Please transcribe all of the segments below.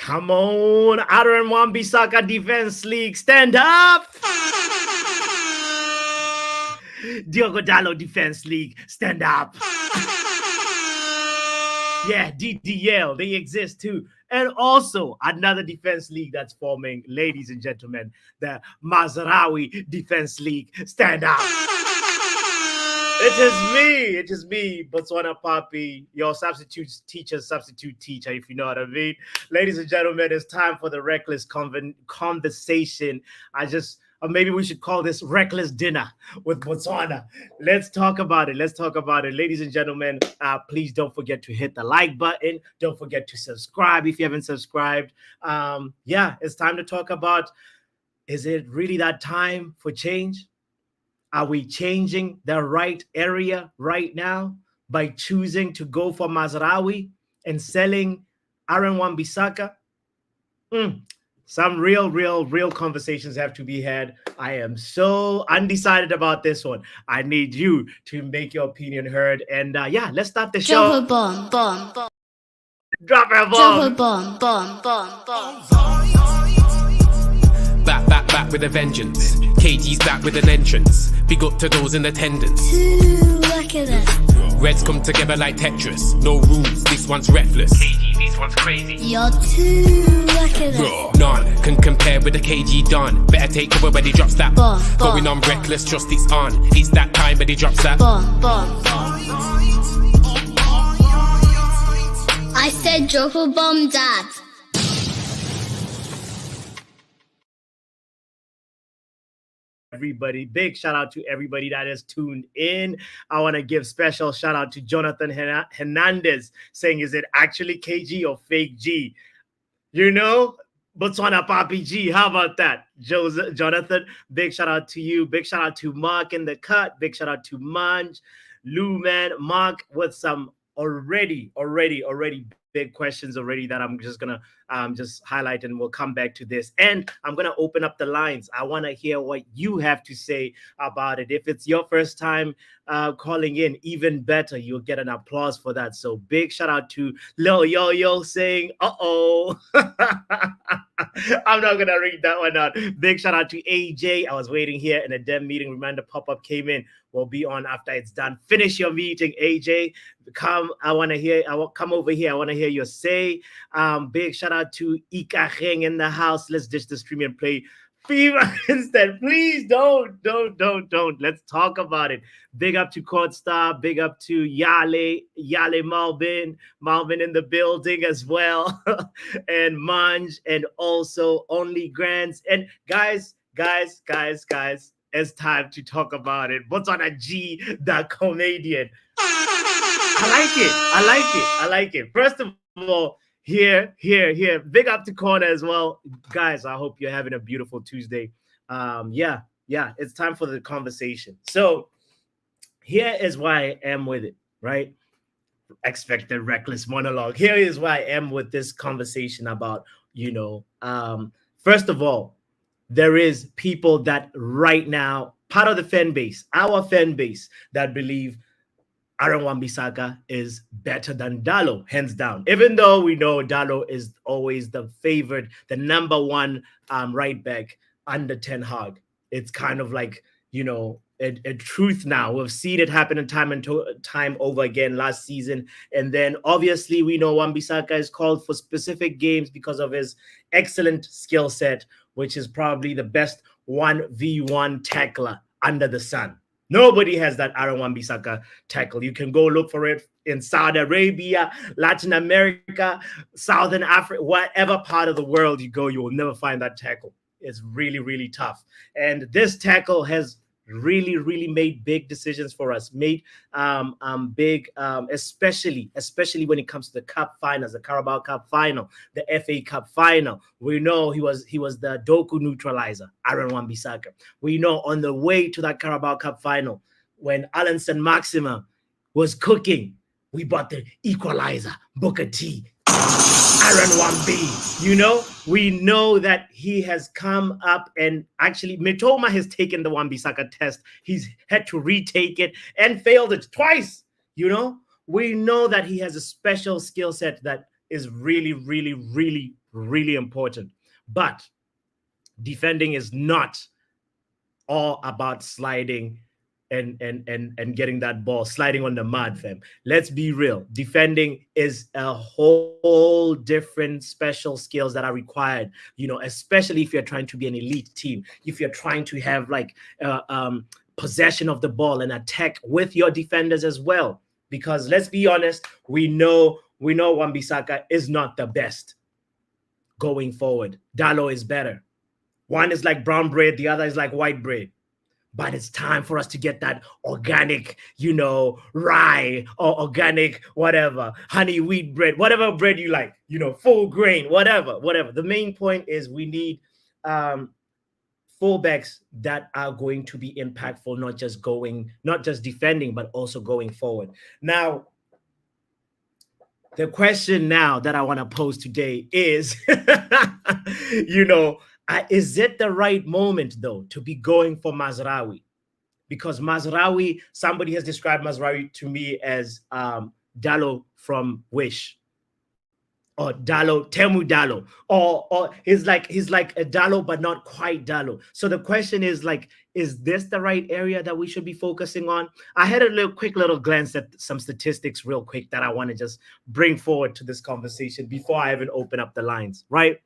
Come on, Aaron Wan Bissaka Defense League, stand up! Diogo Dalot Defense League, stand up! Yeah, DDL, they exist too. And also another defense league that's forming, ladies and gentlemen, the Mazraoui Defense League, stand up! It is me, Botswana Papi, your substitute teacher, if you know what I mean. Ladies and gentlemen, it's time for the reckless conversation. Or maybe we should call this reckless dinner with Botswana. Let's talk about it. Ladies and gentlemen, please don't forget to hit the like button. Don't forget to subscribe if you haven't subscribed. It's time to talk about, is it really that time for change? Are we changing the right area right now by choosing to go for Mazraoui and selling Aaron Wan Bissaka? Some real conversations have to be had. I am so undecided about this one. I need you to make your opinion heard. And let's start the show. Drop a bomb. Drop a bomb. Drop a bomb. Back with a vengeance. KG's back with an entrance. Big up to those in attendance. Look at that. Reds come together like Tetris. No rules, this one's reckless. KG, this one's crazy. You're too lucky at that. None can compare with the KG Don. Better take cover when he drops that. Bomb. Going on reckless, trust it's on. It's that time when he drops that. Bomb. I said drop a bomb, Dad. Everybody, big shout out to everybody that has tuned in. I want to give special shout out to Jonathan Hernandez saying, is it actually KG or fake G? You know, Botswana Papi G. How about that? Jonathan, big shout out to you. Big shout out to Mark in the cut. Big shout out to Manj, Lou, man. Mark with some already big questions already that I'm just gonna just highlight, and we'll come back to this. And I'm gonna open up the lines. I want to hear what you have to say about it. If it's your first time calling in, even better, you'll get an applause for that. So big shout out to Lil Yo saying I'm not gonna read that one out. Big shout out to AJ. I was waiting here and a dem meeting reminder pop-up came in. We'll be on after it's done. Finish your meeting, AJ. Come over here. I want to hear your say. Big shout out to Ikacheng in the house. Let's ditch the stream and play FIFA instead. Please don't. Let's talk about it. Big up to Courtstar. Big up to Yale Malvin in the building as well. And Manj, and also Only Grants. And guys. It's time to talk about it. Botswana G, the comedian. I like it. First of all, here. Big up to Corner as well. Guys, I hope you're having a beautiful Tuesday. It's time for the conversation. So here is why I am with it, right? Expected reckless monologue. Here is why I am with this conversation about, first of all, there is people that right now, part of the fan base, our fan base, that believe Aaron Wan Bissaka is better than Dalot, hands down. Even though we know Dalot is always the favorite, the number one right back under Ten Hag. It's kind of like, a truth now. We've seen it happen time over again last season. And then obviously we know Wan Bissaka is called for specific games because of his excellent skill set, which is probably the best 1v1 tackler under the sun. Nobody has that Aaron Wan Bissaka tackle. You can go look for it in Saudi Arabia, Latin America, Southern Africa, whatever part of the world you go, you will never find that tackle. It's really tough. And this tackle has really made big decisions for us, especially when it comes to the cup finals, the Carabao Cup final, the FA Cup final. We know he was the Doku neutralizer, Aaron Wan Bissaka. We know on the way to that Carabao Cup final, when Alan Saint-Maximin was cooking, we bought the equalizer, Booker T, Aaron Wan B. We know that he has come up, and actually Mitoma has taken the Wan Bissaka test. He's had to retake it and failed it twice. We know that he has a special skill set that is really really important. But defending is not all about sliding and getting that ball, sliding on the mud, fam. Let's be real. Defending is a whole different special skills that are required, especially if you're trying to be an elite team, if you're trying to have like possession of the ball and attack with your defenders as well. Because let's be honest, we know Wan Bissaka is not the best going forward. Dalo is better. One is like brown bread, the other is like white bread. But it's time for us to get that organic, rye or organic, whatever, honey wheat bread, whatever bread you like, full grain, whatever. The main point is we need fullbacks that are going to be impactful, not just defending, but also going forward. Now, the question now that I want to pose today is, is it the right moment, though, to be going for Mazraoui? Because Mazraoui, somebody has described Mazraoui to me as Dalo from Wish, or Temu Dalo, or he's like a Dalo, but not quite Dalo. So the question is, is this the right area that we should be focusing on? I had a quick little glance at some statistics real quick that I want to just bring forward to this conversation before I even open up the lines, right?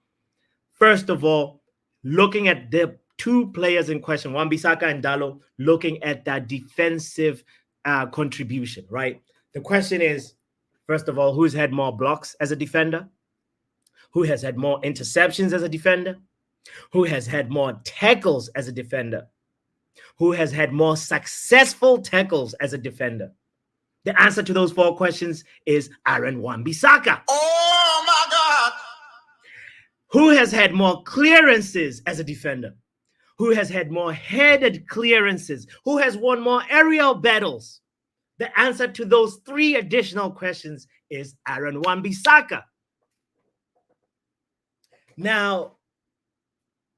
First of all, looking at the two players in question, Wan Bissaka and Dalo, looking at that defensive contribution, right? The question is, first of all, who's had more blocks as a defender? Who has had more interceptions as a defender? Who has had more tackles as a defender? Who has had more successful tackles as a defender? The answer to those four questions is Wan Bissaka. Oh my God! Who has had more clearances as a defender? Who has had more headed clearances? Who has won more aerial battles? The answer to those three additional questions is Wan Bissaka. Now,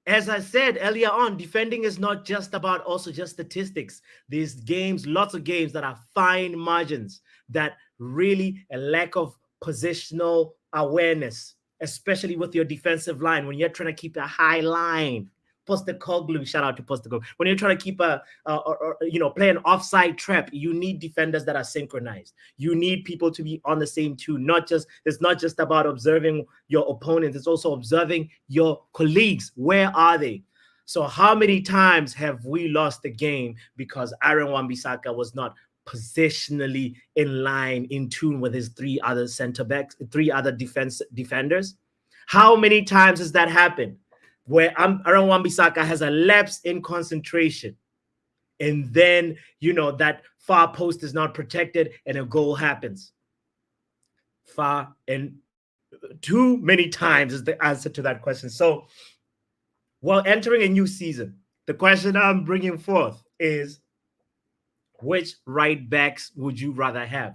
as I said earlier on, defending is not just about also just statistics. These games, lots of games that are fine margins, that really a lack of positional awareness, especially with your defensive line, when you're trying to keep a high line. Postecoglou, shout out to Postecoglou. When you're trying to keep play an offside trap, you need defenders that are synchronized. You need people to be on the same tune. It's not just about observing your opponents. It's also observing your colleagues. Where are they? So how many times have we lost the game because Wan Bissaka was not positionally in line, in tune with his three other center backs, three other defenders? How many times has that happened? Where Wan Bissaka has a lapse in concentration, and then that far post is not protected and a goal happens. Far and too many times is the answer to that question. So while entering a new season, the question I'm bringing forth is, which right backs would you rather have?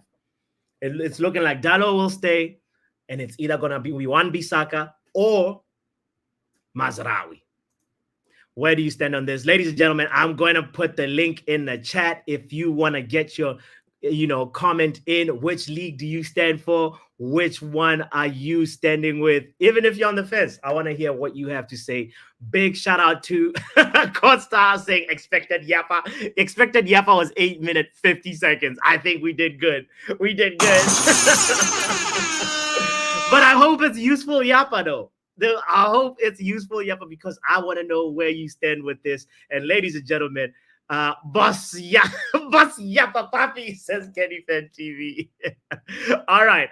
It's looking like Dalo will stay, and it's either going to be Wan Bissaka or Mazraoui. Where do you stand on this? Ladies and gentlemen, I'm going to put the link in the chat if you want to get your comment in. Which league do you stand for? Which one are you standing with? Even if you're on the fence, I want to hear what you have to say. Big shout out to Costa saying expected Yappa. Expected Yappa was 8 minutes, 50 seconds. I think we did good. We did good. But I hope it's useful Yappa though. I hope it's useful, Yappa, because I want to know where you stand with this. And ladies and gentlemen, Boss Yappa Papi, says Kenny Fan TV. All right.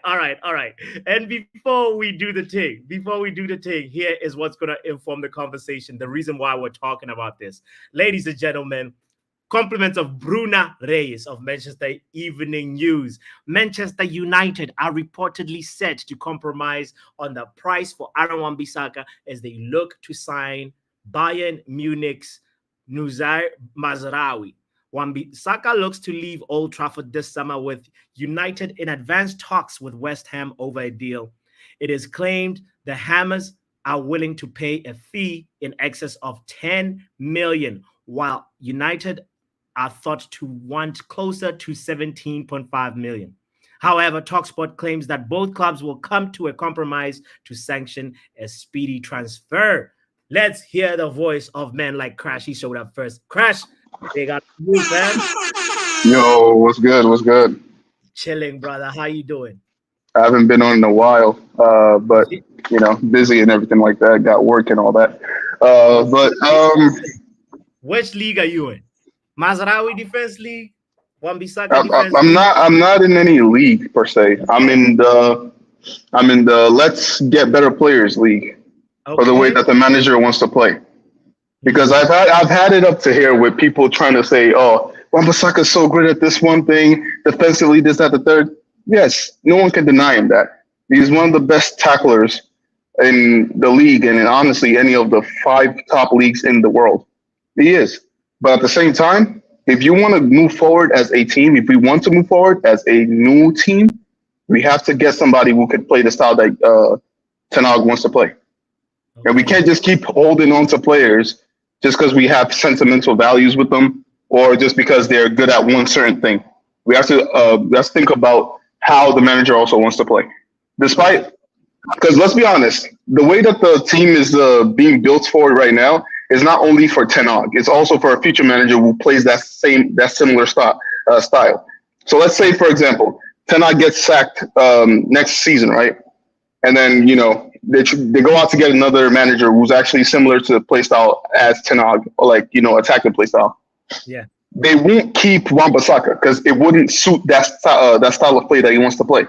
And before we do the thing, here is what's going to inform the conversation, the reason why we're talking about this. Ladies and gentlemen, compliments of Bruna Reyes of Manchester Evening News. Manchester United are reportedly set to compromise on the price for Wan Bissaka as they look to sign Bayern Munich's Mazraoui. Wan Bissaka looks to leave Old Trafford this summer, with United in advanced talks with West Ham over a deal. It is claimed the Hammers are willing to pay a fee in excess of 10 million, while United are thought to want closer to 17.5 million. However, Talksport claims that both clubs will come to a compromise to sanction a speedy transfer. Let's hear the voice of men like Crash. He showed up first. Crash, they got you, fam. Yo, what's good? What's good? Chilling, brother. How you doing? I haven't been on in a while, but busy and everything like that. Got work and all that. Which league are you in? Mazraoui Defense League? Wan Bissaka I'm, Defense I'm League? not. I'm not in any league per se. I'm in the Let's Get Better Players League for the way Okay. that the manager wants to play. Because I've had it up to here with people trying to say, oh, Wan Bissaka is so great at this one thing, defensively, this, that, the third. Yes, no one can deny him that. He's one of the best tacklers in the league and in honestly any of the 5 top leagues in the world. He is. But at the same time, if you want to move forward as a team, if we want to move forward as a new team, we have to get somebody who could play the style that Ten Hag wants to play. And we can't just keep holding on to players just because we have sentimental values with them or just because they're good at one certain thing. We have to think about how the manager also wants to play. Despite, because let's be honest, the way that the team is being built for right now is not only for Ten Hag, it's also for a future manager who plays that similar style. So let's say, for example, Ten Hag gets sacked next season, right? And then they go out to get another manager who's actually similar to the play style as Ten Hag, or attacking play style. Yeah. They won't keep Wan Bissaka because it wouldn't suit that style of play that he wants to play.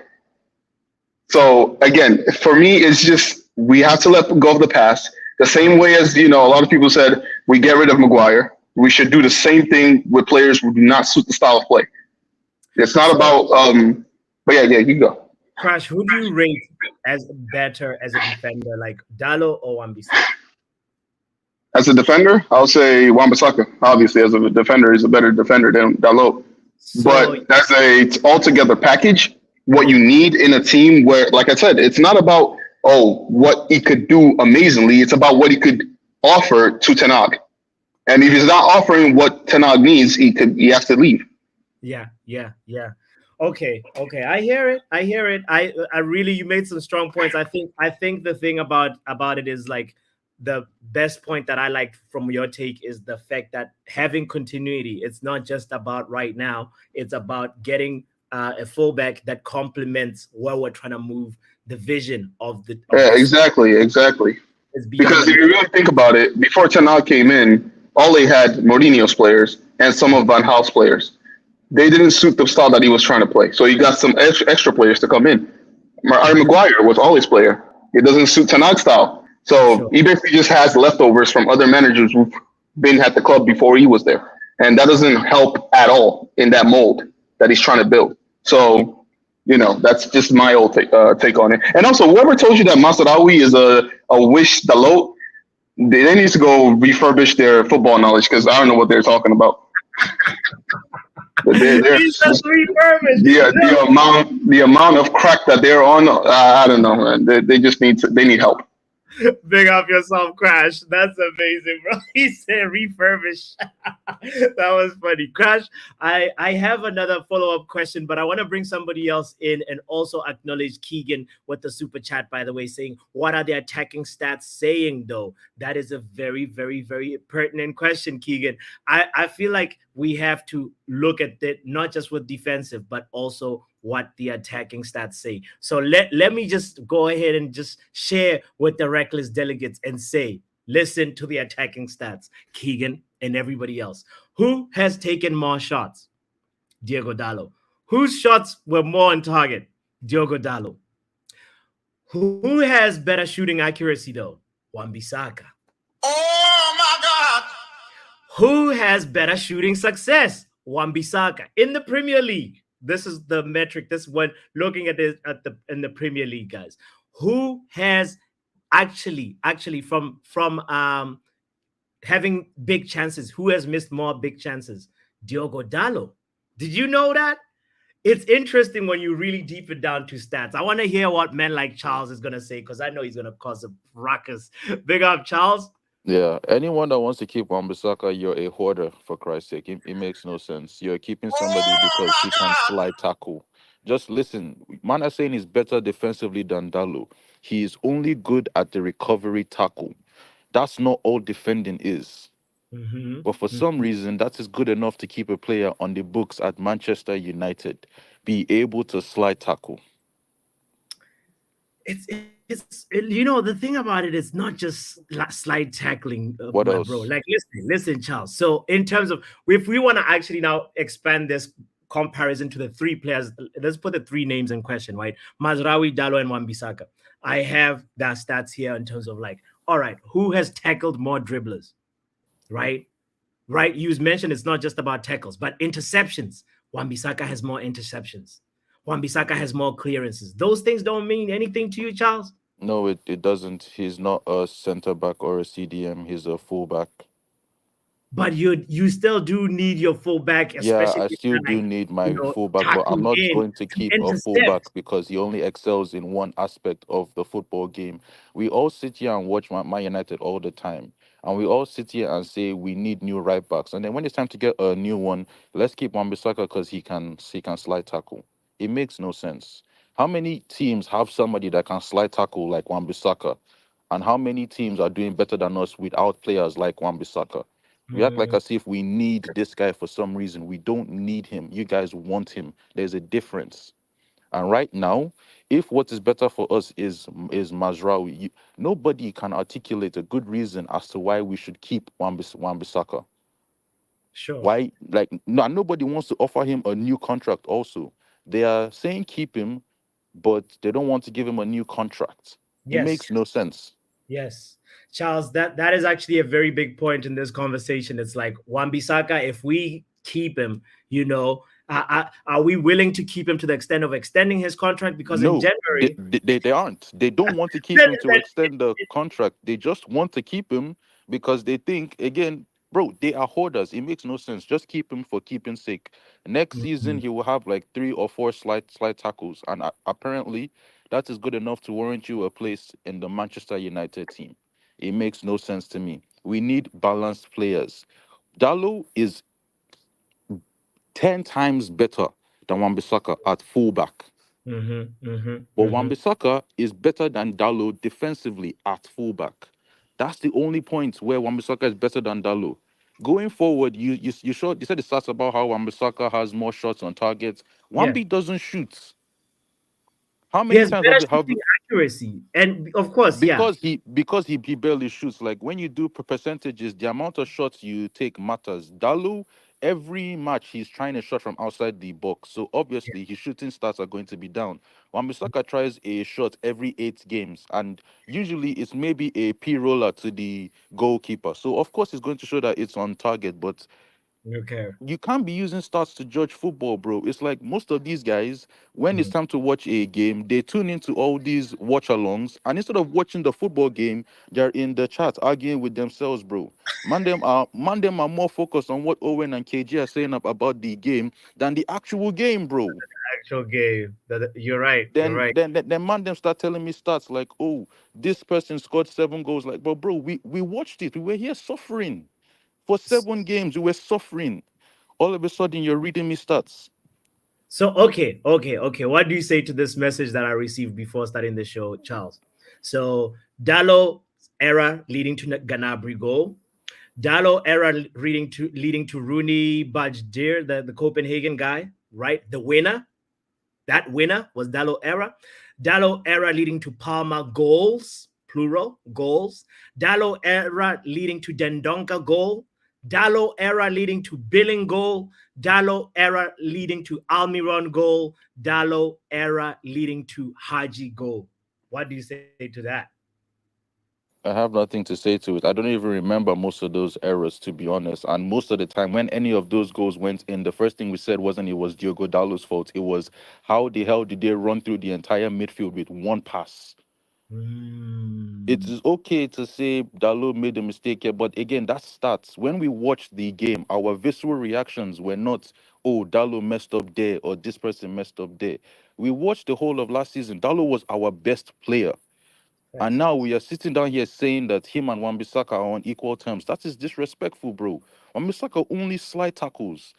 So again, for me, it's just we have to let go of the past. The same way as a lot of people said we get rid of Maguire. We should do the same thing with players who do not suit the style of play. It's not about but yeah, you go. Crash, who do you rate as better as a defender, like Dallo or Wan Bissaka? As a defender, I'll say Wan Bissaka. Obviously, as a defender, he's a better defender than Dalot. But as a altogether package, what you need in a team where, like I said, it's not about what he could do amazingly. It's about what he could offer to Ten Hag. And if he's not offering what Ten Hag needs, he has to leave. Yeah. Okay. I hear it. I really, you made some strong points. I think the thing about it is like the best point that I liked from your take is the fact that having continuity, it's not just about right now. It's about getting a fullback that complements where we're trying to move the vision of the. Exactly. Because if you really think about it, before Ten Hag came in, all they had Mourinho's players and some of Van Gaal's players. They didn't suit the style that he was trying to play. So he got some extra players to come in. Harry Maguire was always player. It doesn't suit Ten Hag's style. So he basically just has leftovers from other managers who've been at the club before he was there. And that doesn't help at all in that mold that he's trying to build. So, that's just my old take on it. And also, whoever told you that Mazraoui is a wish Dalot, they need to go refurbish their football knowledge because I don't know what they're talking about. The amount of crack that they're on, I don't know, man. They just need help. Big up yourself, Crash. That's amazing, bro. He said refurbish. That was funny. Crash, I have another follow-up question, but I want to bring somebody else in and also acknowledge Keegan with the super chat, by the way, saying, what are the attacking stats saying, though? That is a very, very, very pertinent question, Keegan. I feel like we have to look at it, not just with defensive, but also what the attacking stats say. So let me just go ahead and just share with the reckless delegates and say, listen to the attacking stats, Keegan and everybody else. Who has taken more shots? Diogo Dalot. Whose shots were more on target? Diogo Dalot. Who has better shooting accuracy, though? Wan Bissaka. Oh my God! Who has better shooting success? Wan Bissaka. In the Premier League. This is the metric. This one looking at this in the Premier League, guys. Who has actually from having big chances? Who has missed more big chances? Diogo Dalot. Did you know that? It's interesting when you really deep it down to stats. I want to hear what men like Charles is gonna say because I know he's gonna cause a ruckus. Big up, Charles. Yeah, anyone that wants to keep Wan Bissaka, you're a hoarder, for Christ's sake. It makes no sense. You're keeping somebody because he can slide tackle. Just listen. Man are saying he's better defensively than Dalo. He is only good at the recovery tackle. That's not all defending is. But for some reason, that is good enough to keep a player on the books at Manchester United, be able to slide tackle. The thing about it is not just slide tackling, What my bro. else? Like, listen, Charles. So, in terms of, if we want to actually now expand this comparison to the three players, let's put the three names in question, right? Mazraoui, Dalo, and Wan Bissaka. I have that stats here in terms of, like, all right, who has tackled more dribblers, right? Right. You mentioned it's not just about tackles, but interceptions. Wan Bissaka has more interceptions. Wan Bissaka has more clearances. Those things don't mean anything to you, Charles. No, it doesn't. He's not a center back or a CDM. He's a fullback. But you still do need your fullback, Yeah, especially I if still you're, do like, need my fullback, but I'm tackling not in going to to keep a fullback intercept. because he only excels in one aspect of the football game. We all sit here and watch Man United all the time, and we all sit here and say we need new right backs. And then when it's time to get a new one, let's keep Wan Bissaka because he can slide tackle. It makes no sense. How many teams have somebody that can slide tackle like Wan Bissaka? And how many teams are doing better than us without players like Wan Bissaka? We act like Mm, as if we need this guy for some reason. We don't need him. You guys want him. There's a difference. And right now, if what is better for us is Mazraoui, nobody can articulate a good reason as to why we should keep Wan Bissaka. sure. Why? Like, no, nobody wants to offer him a new contract. Also, they are saying keep him, but they don't want to give him a new contract. It makes Yes. no sense. Yes. Charles, that is actually a very big point in this conversation. It's like, Wan Bissaka, if we keep him, are we willing to keep him to the extent of extending his contract? Because in No, January, they aren't. They don't want to keep then, him to then extend the contract. They just want to keep him because they think, again, bro, they are hoarders. It makes no sense. Just keep him for keeping sake. Next season, Mhm. he will have like 3 or 4 slide tackles, and apparently, that is good enough to warrant you a place in the Manchester United team. It makes no sense to me. We need balanced players. Dalo is 10 times better than Wan-Bissaka at fullback. Mhm, mhm, But mhm. Wan-Bissaka is better than Dalo defensively at fullback. That's the only point where Wan-Bissaka is better than Dalo. Going forward, you said the stats about how Wan-Bissaka has more shots on target. Yeah. Wambi doesn't shoot. How He many has times better have shooting accuracy. And of course, yeah. because he barely shoots. Like when you do percentages, the amount of shots you take matters. Dalu, every match he's trying a shot from outside the box, so obviously his shooting stats are going to be down. Wan-Bissaka tries a shot every 8 games, and usually it's maybe a P roller to the goalkeeper. So of course it's going to show that it's on target, but Okay. you can't be using stats to judge football, bro. It's like most of these guys, when it's Mm. time to watch a game, they tune into all these watch alongs, and instead of watching the football game, they're in the chat arguing with themselves, bro. Man them are more focused on what Owen and KG are saying about the game than the actual game, bro. Actual game. You're right. You're Then right. then then man them start telling me stats like, oh, this person scored 7 goals. Like, but bro, we watched it. We were here suffering for 7 games. We were suffering. All of a sudden, you're reading me stats. So, okay. What do you say to this message that I received before starting the show, Charles? So, Dallo era leading to Gnabry goal. Dallo era leading to Rooney Bajdir, the Copenhagen guy, right? The winner. That winner was Dallo era. Dallo era leading to Palmer goals, plural goals. Dallo era leading to Dendonka goal. Dallo era leading to Billing goal. Dallo era leading to Almiron goal. Dallo era leading to Haji goal. What do you say to that? I have nothing to say to it. I don't even remember most of those errors, to be honest. And most of the time, when any of those goals went in, the first thing we said wasn't it was Diogo Dallo's fault. It was how the hell did they run through the entire midfield with one pass? It Mm, is okay to say Dallo made a mistake here, but again, that starts when we watched the game. Our visceral reactions were not, oh, Dallo messed up there or this person messed up there. We watched the whole of last season. Dallo was our best player. And facts. now we are sitting down here saying that him and Wan-Bissaka are on equal terms. That is disrespectful, bro. Wan-Bissaka only slide tackles.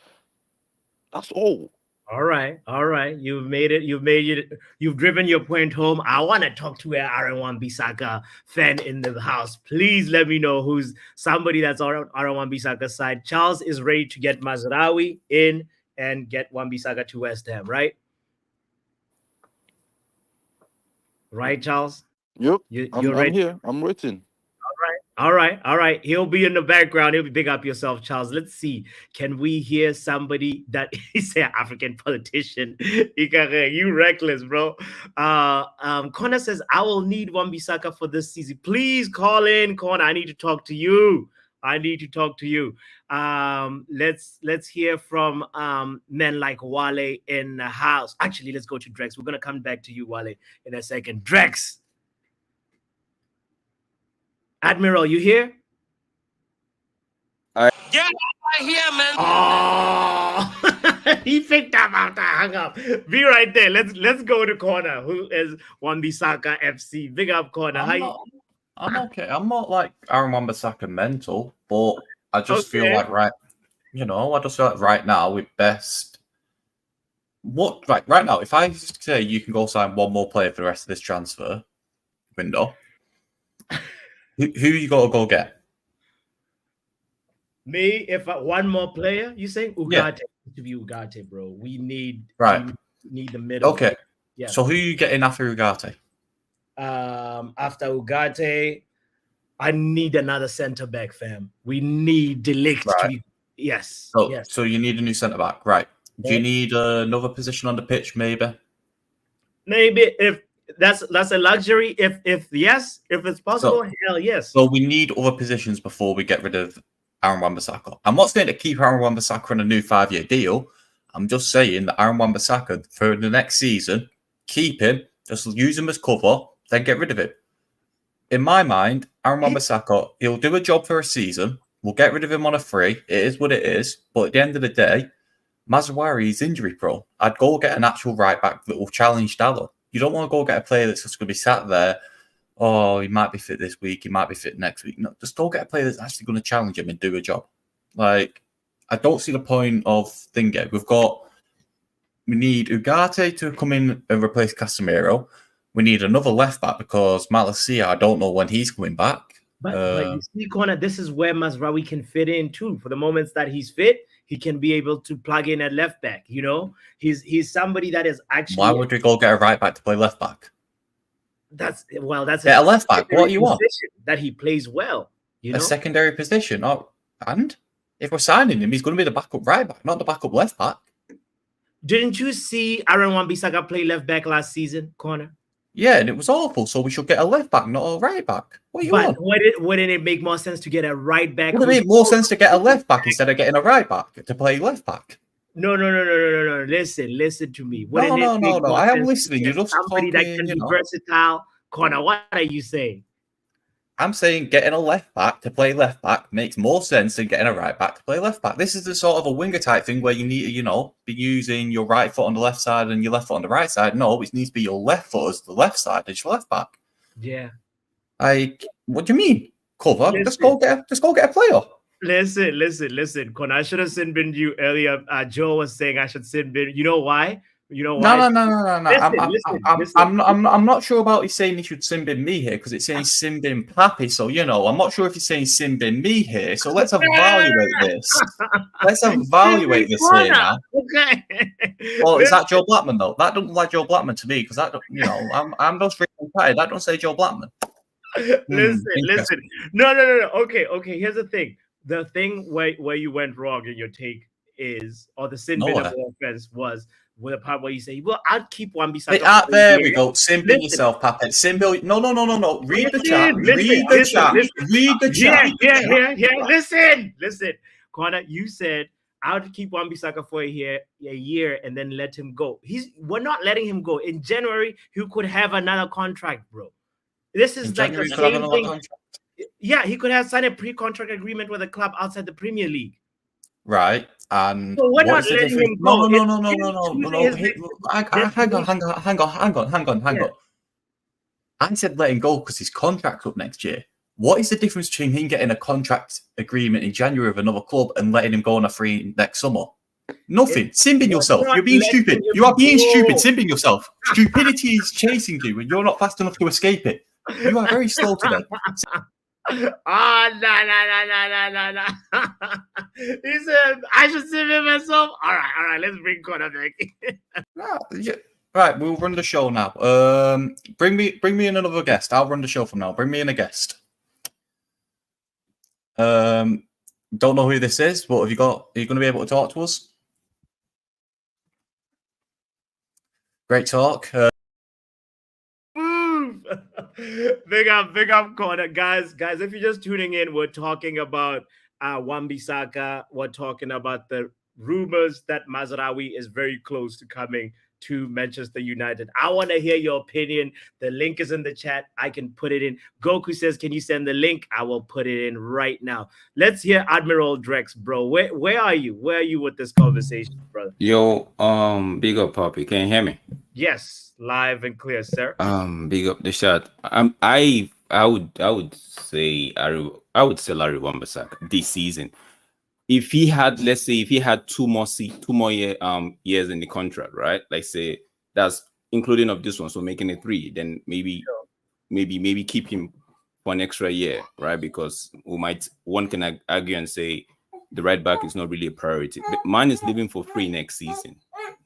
That's all. All right, all right. You've made it. You've driven your point home. I want to talk to an Wan Bissaka fan in the house. Please let me know who's somebody that's on Wan Bissaka's side. Charles is ready to get Mazraoui in and get Wan Bissaka to West Ham, right? Right, Charles? Yep. You're I'm ready. here. I'm waiting. All right. He'll be in the background. He'll be big up yourself, Charles. Let's see. Can we hear somebody that is an African politician? You reckless, bro. Connor says, I will need Wan Bissaka for this season. Please call in, Connor. I need to talk to you. Let's hear from men like Wale in the house. Actually, let's go to Drex. We're gonna come back to you, Wale, in a second. Drex. Admiral, you here? Yeah, I hear, man. Oh, he picked up after I hung up. Be right there. Let's go to Corner, who is Wan Bissaka FC. Big up, Corner. I'm okay. I'm not like Wan Bissaka mental, but I just feel like I just feel like right now with best. Right now, if I say you can go sign one more player for the rest of this transfer window. Who you got to go get? Me, if one more player, you saying Ugarte? Yeah. To be Ugarte, bro. We need right. We need the middle. Okay. Yeah. So who are you getting after Ugarte? After Ugarte, I need another centre back, fam. We need Delict to be. Yes. So you need a new centre back, right? Do you need another position on the pitch, maybe? Maybe if. That's a luxury. If it's possible, hell yes. So we need other positions before we get rid of Wan Bissaka. I'm not saying to keep Wan Bissaka on a new 5-year deal. I'm just saying that Wan Bissaka for the next season, keep him, just use him as cover, then get rid of him. In my mind, Wan Bissaka, he'll do a job for a season. We'll get rid of him on a free. It is what it is. But at the end of the day, Mazraoui is injury prone. I'd go get an actual right back that will challenge Dallo. You don't want to go get a player that's just going to be sat there. Oh, he might be fit this week. He might be fit next week. No, just go get a player that's actually going to challenge him and do a job. Like, I don't see the point of thinking. We need Ugarte to come in and replace Casemiro. We need another left back because Malacia, I don't know when he's coming back. But you see, Connor, this is where Mazraoui can fit in too. For the moments that he's fit, he can be able to plug in at left back. You know, he's somebody that is actually. Why would we go get a right back to play left back? That's a left back. What do you want? That he plays well. You know, a secondary position. Oh, and if we're signing him, he's going to be the backup right back, not the backup left back. Didn't you see Wan Bissaka play left back last season, Connor? Yeah, and it was awful. So we should get a left back, not a right back. What do you want? Wouldn't it make more sense to get a right back? Would it make more sense to get a left back instead of getting a right back to play left back? No. Listen to me. No. I am listening. You're just somebody that can be versatile. Connor, what are you saying? I'm saying getting a left back to play left back makes more sense than getting a right back to play left back. This is the sort of a winger type thing where you need to, be using your right foot on the left side and your left foot on the right side. No, it needs to be your left foot as the left side as your left back. Yeah. Like, what do you mean? Cover? Just go get a player. Listen. Connor, I should have sin binned you earlier. Joe was saying I should sin bin. You know why? No. I'm not sure about you saying he should sin bin me here because it's saying sin bin Pappy. So I'm not sure if you're saying sin bin me here. So let's evaluate this. Let's evaluate this here now. Okay. Oh, is that Joe Blackman though? That doesn't look like Joe Blackman to me because that I'm just reading that don't say Joe Blackman. Listen. No. Okay. Here's the thing. The thing where you went wrong in your take is, or the sin bin of the offense was. With a part where you say, well, I'd keep Wan Bissaka. There we go. Simple yourself, Pappet. Simple. No. Read the chat. Read the chat. Yeah. Listen. Connor, you said I would keep Wan Bissaka for a year and then let him go. We're not letting him go. In January, he could have another contract, bro. This is like the same thing. Yeah, he could have signed a pre-contract agreement with a club outside the Premier League. Right. And so we're not letting him go. No. Hang on. I said let him go because his contract's up next year. What is the difference between him getting a contract agreement in January with another club and letting him go on a free next summer? Nothing. Simbing yourself. not You're being letting stupid. him You are being go. stupid. Simbing yourself. Stupidity is chasing you, and you're not fast enough to escape it. You are very slow today. Ah, no. He said, I should sim him myself. All right. Let's bring Connor back. Yeah. Right, we'll run the show now. Bring me in another guest. I'll run the show from now. Bring me in a guest. Don't know who this is, but are you going to be able to talk to us? Great talk. Big up, Connor. Guys, if you're just tuning in, we're talking about Wan Bissaka. We're talking about the rumors that Mazraoui is very close to coming to Manchester United. I want to hear your opinion. The link is in the chat. I can put it in. Goku says, can you send the link? I will put it in right now. Let's hear Admiral Drex, bro. Where are you? Where are you with this conversation, brother? Yo, big up, Poppy. Can you hear me? Yes, live and clear, sir. Big up the shot. I would say Larry Wan Bissaka this season. If he had, let's say, two more years in the contract, right? Like say that's including of this one, so making it 3, then maybe keep him for an extra year, right? Because one can argue and say the right back is not really a priority. But man is leaving for free next season.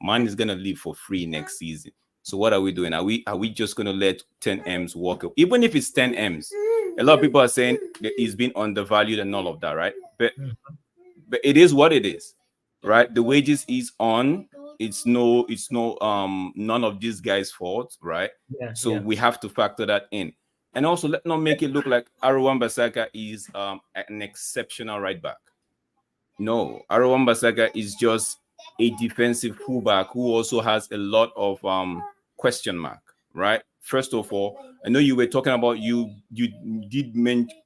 Man is gonna leave for free next season. So what are we doing? Are we just gonna let 10 M's walk up? Even if it's 10 M's, a lot of people are saying that he's been undervalued and all of that, right? But it is what it is, right? The wages is on. It's no none of these guys' fault, right? So we have to factor that in. And also, let's not make it look like Wan Bissaka is an exceptional right back. No, Wan Bissaka is just a defensive fullback who also has a lot of question mark, right? First of all, I know you were talking about you did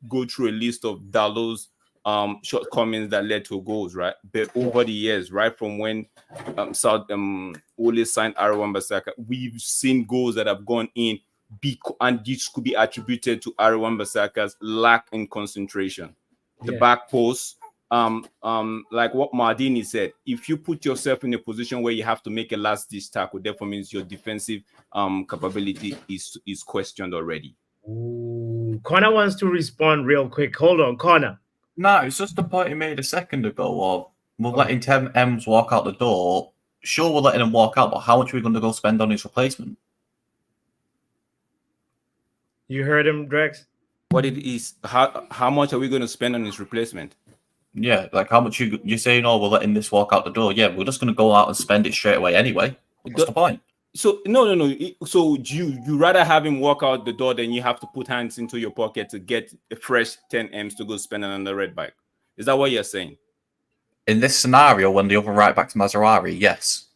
go through a list of Dalo's shortcomings that led to goals, right? But over the years, right from when Ole signed Wan Bissaka, we've seen goals that have gone in, and this could be attributed to Wan Bissaka's lack in concentration. The back post, like what Mardini said, if you put yourself in a position where you have to make a last ditch tackle, therefore means your defensive capability is questioned already. Ooh, Connor wants to respond real quick. Hold on, Connor. No, it's just the point he made a second ago of we're letting 10 M's walk out the door. Sure, we're letting him walk out, but how much are we going to go spend on his replacement? You heard him, Drex? What it is, how much are we going to spend on his replacement? Yeah, like how much you're saying, oh, we're letting this walk out the door. Yeah, we're just going to go out and spend it straight away anyway. What's the point? So no. So you rather have him walk out the door than you have to put hands into your pocket to get a fresh 10 M's to go spend on the red bike. Is that what you're saying? In this scenario, when the other right back's Mazraoui, yes.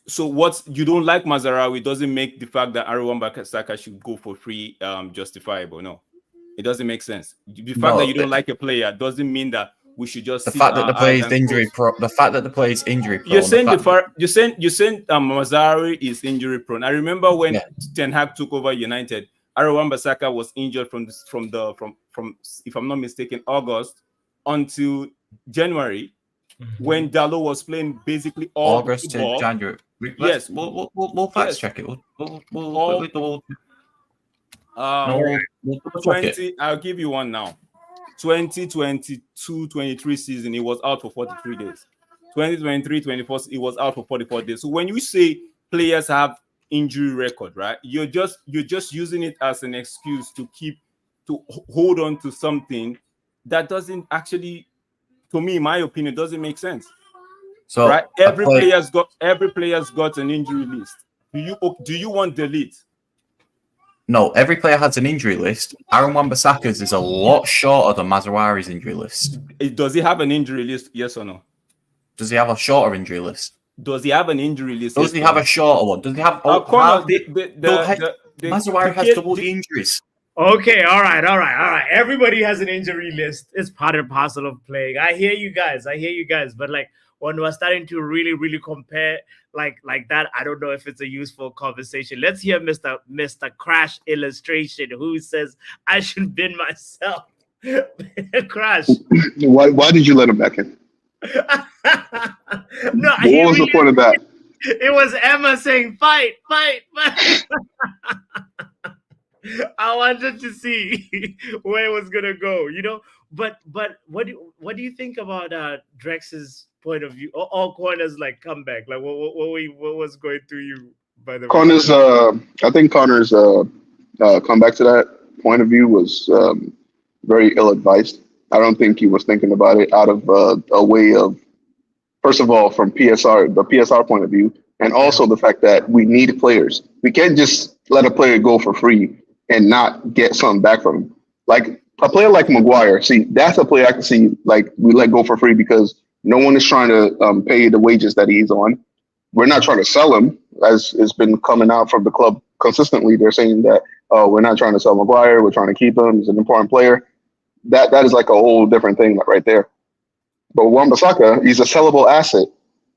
So you don't like Mazraoui doesn't make the fact that Wan Bissaka should go for free justifiable. No, it doesn't make sense. The fact that you don't like a player doesn't mean that we should just the fact that the player is injury prone. The fact that the player is injury prone. You're saying Mazraoui is injury prone. I remember when Ten Hag took over United, Wan Bissaka was injured from if I'm not mistaken, August until January, when Dalot was playing basically all August to January. Yes, we'll fact check it. We'll 20. I'll give you one now. 2022-23 season, he was out for 43 days. 2023-24, he was out for 44 days. So when you say players have injury record, right? You're just using it as an excuse to hold on to something that doesn't actually, to me, in my opinion, doesn't make sense. So right, every player's got an injury list. Do you want delete? No, every player has an injury list. Wan Bissaka's is a lot shorter than Mazraoui's injury list. Does he have an injury list? Yes or no? Does he have a shorter injury list? Does he have an injury list? Does he have a shorter one? Does he have? Mazraoui has double the injuries. Okay, all right. Everybody has an injury list. It's part and parcel of playing. I hear you guys. But like when we're starting to really compare like that, I don't know if it's a useful conversation. Let's hear Mr. Crash Illustration, who says I should bin myself. Crash. Why did you let him back in? No, But what was the point of that? it was Emma saying, fight, fight, fight. I wanted to see where it was gonna go, you know. But what do you think about Drex's point of view? All corners like comeback. Like what was going through you, by the way? Connor's, I think Connor's comeback to that point of view was very ill advised. I don't think he was thinking about it out of a way of, first of all, from the PSR point of view, and also the fact that we need players. We can't just let a player go for free and not get something back from him. Like a player like Maguire, see, that's a player I can see like we let go for free because no one is trying to pay the wages that he's on. We're not trying to sell him, as it's been coming out from the club consistently. They're saying that, oh, we're not trying to sell Maguire, we're trying to keep him. He's an important player. That is like a whole different thing right there. But Wan Bissaka, he's a sellable asset.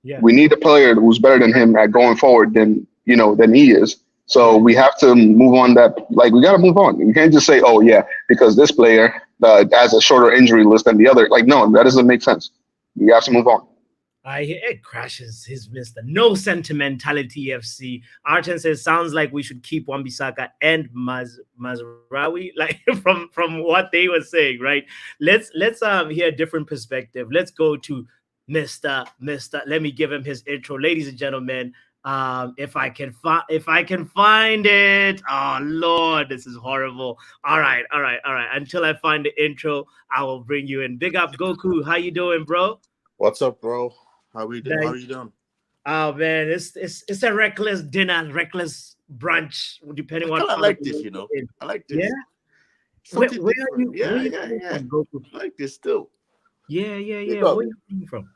Yeah. We need a player who's better than him at going forward than he is. So we have to move on we got to move on. You can't just say, oh, yeah, because this player has a shorter injury list than the other. Like, no, that doesn't make sense. You have to move on. It crashes his Mr. No Sentimentality FC. Arten says, sounds like we should keep Wan Bissaka and Mazraoui, like from what they were saying, right? Let's hear a different perspective. Let's go to Mr. Let me give him his intro. Ladies and gentlemen, if I can find it. Oh Lord, this is horrible. All right. Until I find the intro, I will bring you in. Big up Goku. How you doing, bro? What's up, bro? How you doing? Oh man, it's a reckless dinner, reckless brunch, depending on. I like this, I like this. Yeah. Where are you? Yeah. I like this still. Yeah. Where are you coming from?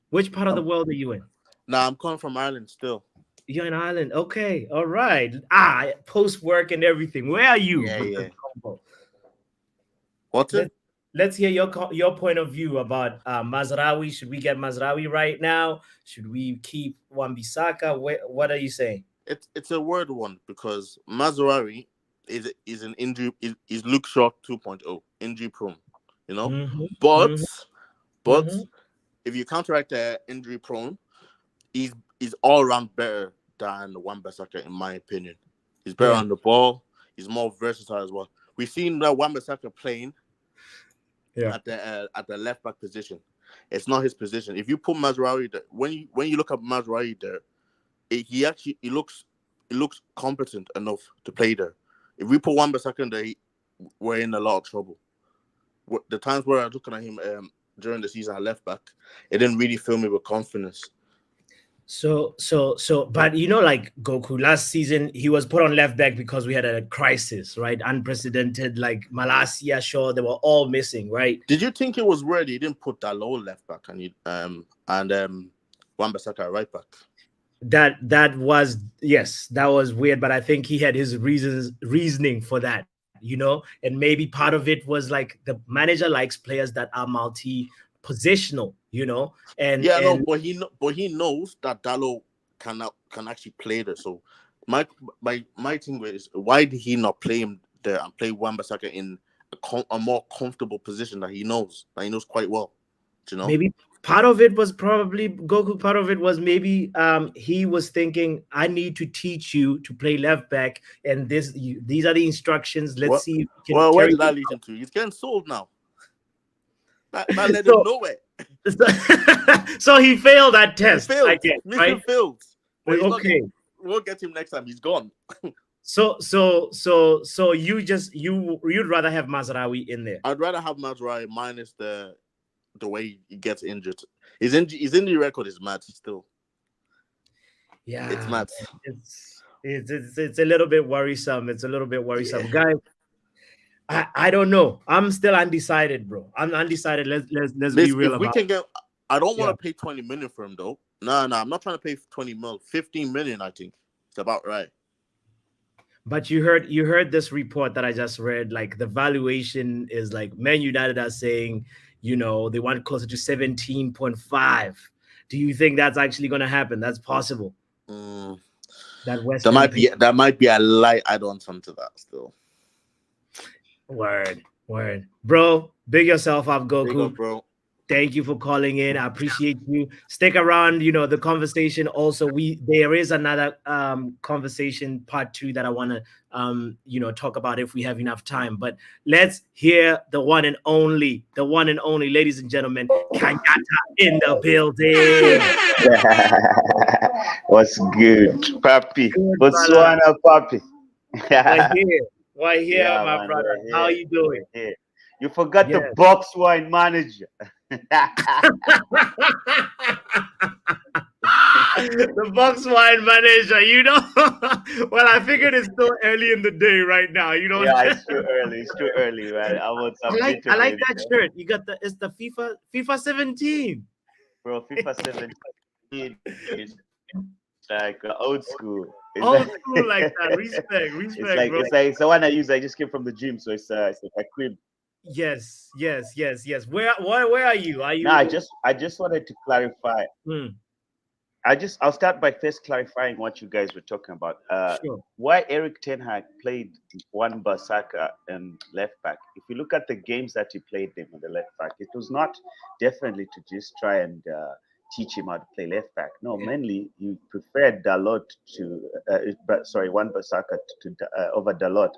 Which part of the world are you in? Nah, I'm coming from Ireland still. You're in Ireland. Okay, all right. Post work and everything. Where are you? Yeah. What's it? Let's hear your point of view about Mazraoui. Should we get Mazraoui right now? Should we keep Wan Bissaka? What are you saying? It's a weird one because Mazraoui is an injury. Is Luke Shaw 2.0, injury prone. Mm-hmm. But if you counteract the injury prone, he's all around better than Wan Bissaka, in my opinion. He's better on the ball. He's more versatile as well. We've seen that Wan Bissaka playing at the left back position. It's not his position. If you put Mazraoui there, when you look at Mazraoui there, he looks competent enough to play there. If we put Wan Bissaka there, we're in a lot of trouble. The times where I was looking at him during the season at left back, it didn't really fill me with confidence. So, but like Goku, last season he was put on left back because we had a crisis, right? Unprecedented, like Malacia, Shaw, they were all missing, right? Did you think it was weird he didn't put Dalot left back and Wan Bissaka right back? That was weird, but I think he had his reasoning for that, and maybe part of it was like the manager likes players that are multi-positional, but he knows that Dalot can actually play there. So my thing is, why did he not play him there and play Wan Bissaka in a more comfortable position that he knows quite well? Maybe part of it was probably Goku. Part of it was maybe he was thinking, I need to teach you to play left back, and these are the instructions. Let's see. Where did that lead him to? He's getting sold now. Not let him know it. So he failed that test. He failed. I guess, right? He failed. But okay. We'll get him next time. He's gone. So you'd rather have Mazraoui in there? I'd rather have Mazraoui minus the way he gets injured. His injury record is mad still. Yeah, it's mad. It's a little bit worrisome. Guys. I don't know. I'm still undecided, bro. I'm undecided. Let's be real about it. I don't want to pay 20 million for him though. No, I'm not trying to pay 20 mil. 15 million, I think. It's about right. But you heard this report that I just read. Like the valuation is like Man United are saying, they want closer to 17.5. Do you think that's actually going to happen? That's possible. That might be a light add-on to that still. Word. Bro, big yourself up, Goku. Big up, bro. Thank you for calling in. I appreciate you. Stick around, you know, the conversation also there is another conversation part 2 that I want to you know, talk about if we have enough time. But let's hear the one and only, ladies and gentlemen, Kanyata in the building. What's good, Papi? Good, brother. Botswana, Papi. We're here, Yeah, my man, brother. we're How are here. you doing? We're here. You forgot Yes. the box wine manager. The box wine manager, you know. Well, I figured it's still early in the day right now, you know. Yeah, it's too early. It's too early, man. I want some I like vitamins, that shirt. You got it's the FIFA 17. bro. FIFA 17 is like old school. It's Old like, school like that. Respect, bro. it's the one I use. I just came from the gym, so it's like a crib. Yes. Where are you? Are you? No, I just wanted to clarify. I'll start by first clarifying what you guys were talking about. Sure. Why Eric Ten Hag played Wan Bissaka and left back. If you look at the games that he played them on the left back, it was not definitely to just try and teach him how to play left back. No, mainly you preferred Dalot to Wan Bissaka to over Dalot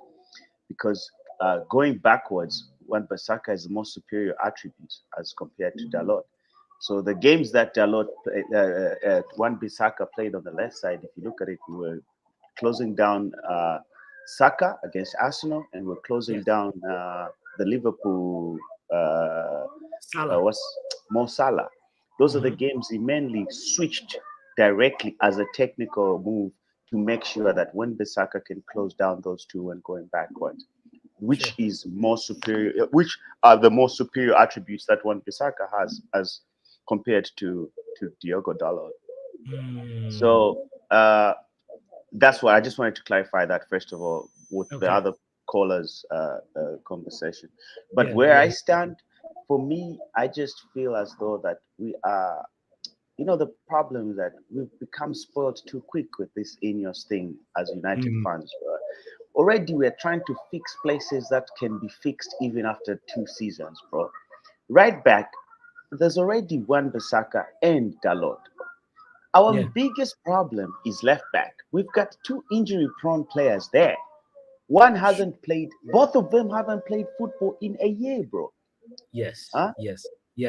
because going backwards, Wan Bissaka has the most superior attributes as compared to Dalot. So the games that Dalot, Wan Bissaka played on the left side, if you look at it, we were closing down Saka against Arsenal, and we're closing down the Liverpool Mo Salah. Those are the games he mainly switched directly as a technical move to make sure that Wan Bissaka can close down those two when going backwards, which is more superior, which are the most superior attributes that Wan Bissaka has as compared to Diogo Dalot. So that's why I just wanted to clarify that first of all with the other callers' conversation. But where I stand, for me, I just feel as though that we are, you know, the problem is that we've become spoiled too quick with this ineos thing as United fans. Already we're trying to fix places that can be fixed even after 2 seasons, bro. Right back, there's already Wan Bissaka and Dalot. Our biggest problem is left back. We've got 2 injury-prone players there. One hasn't played, both of them haven't played football in a year, bro. Yes.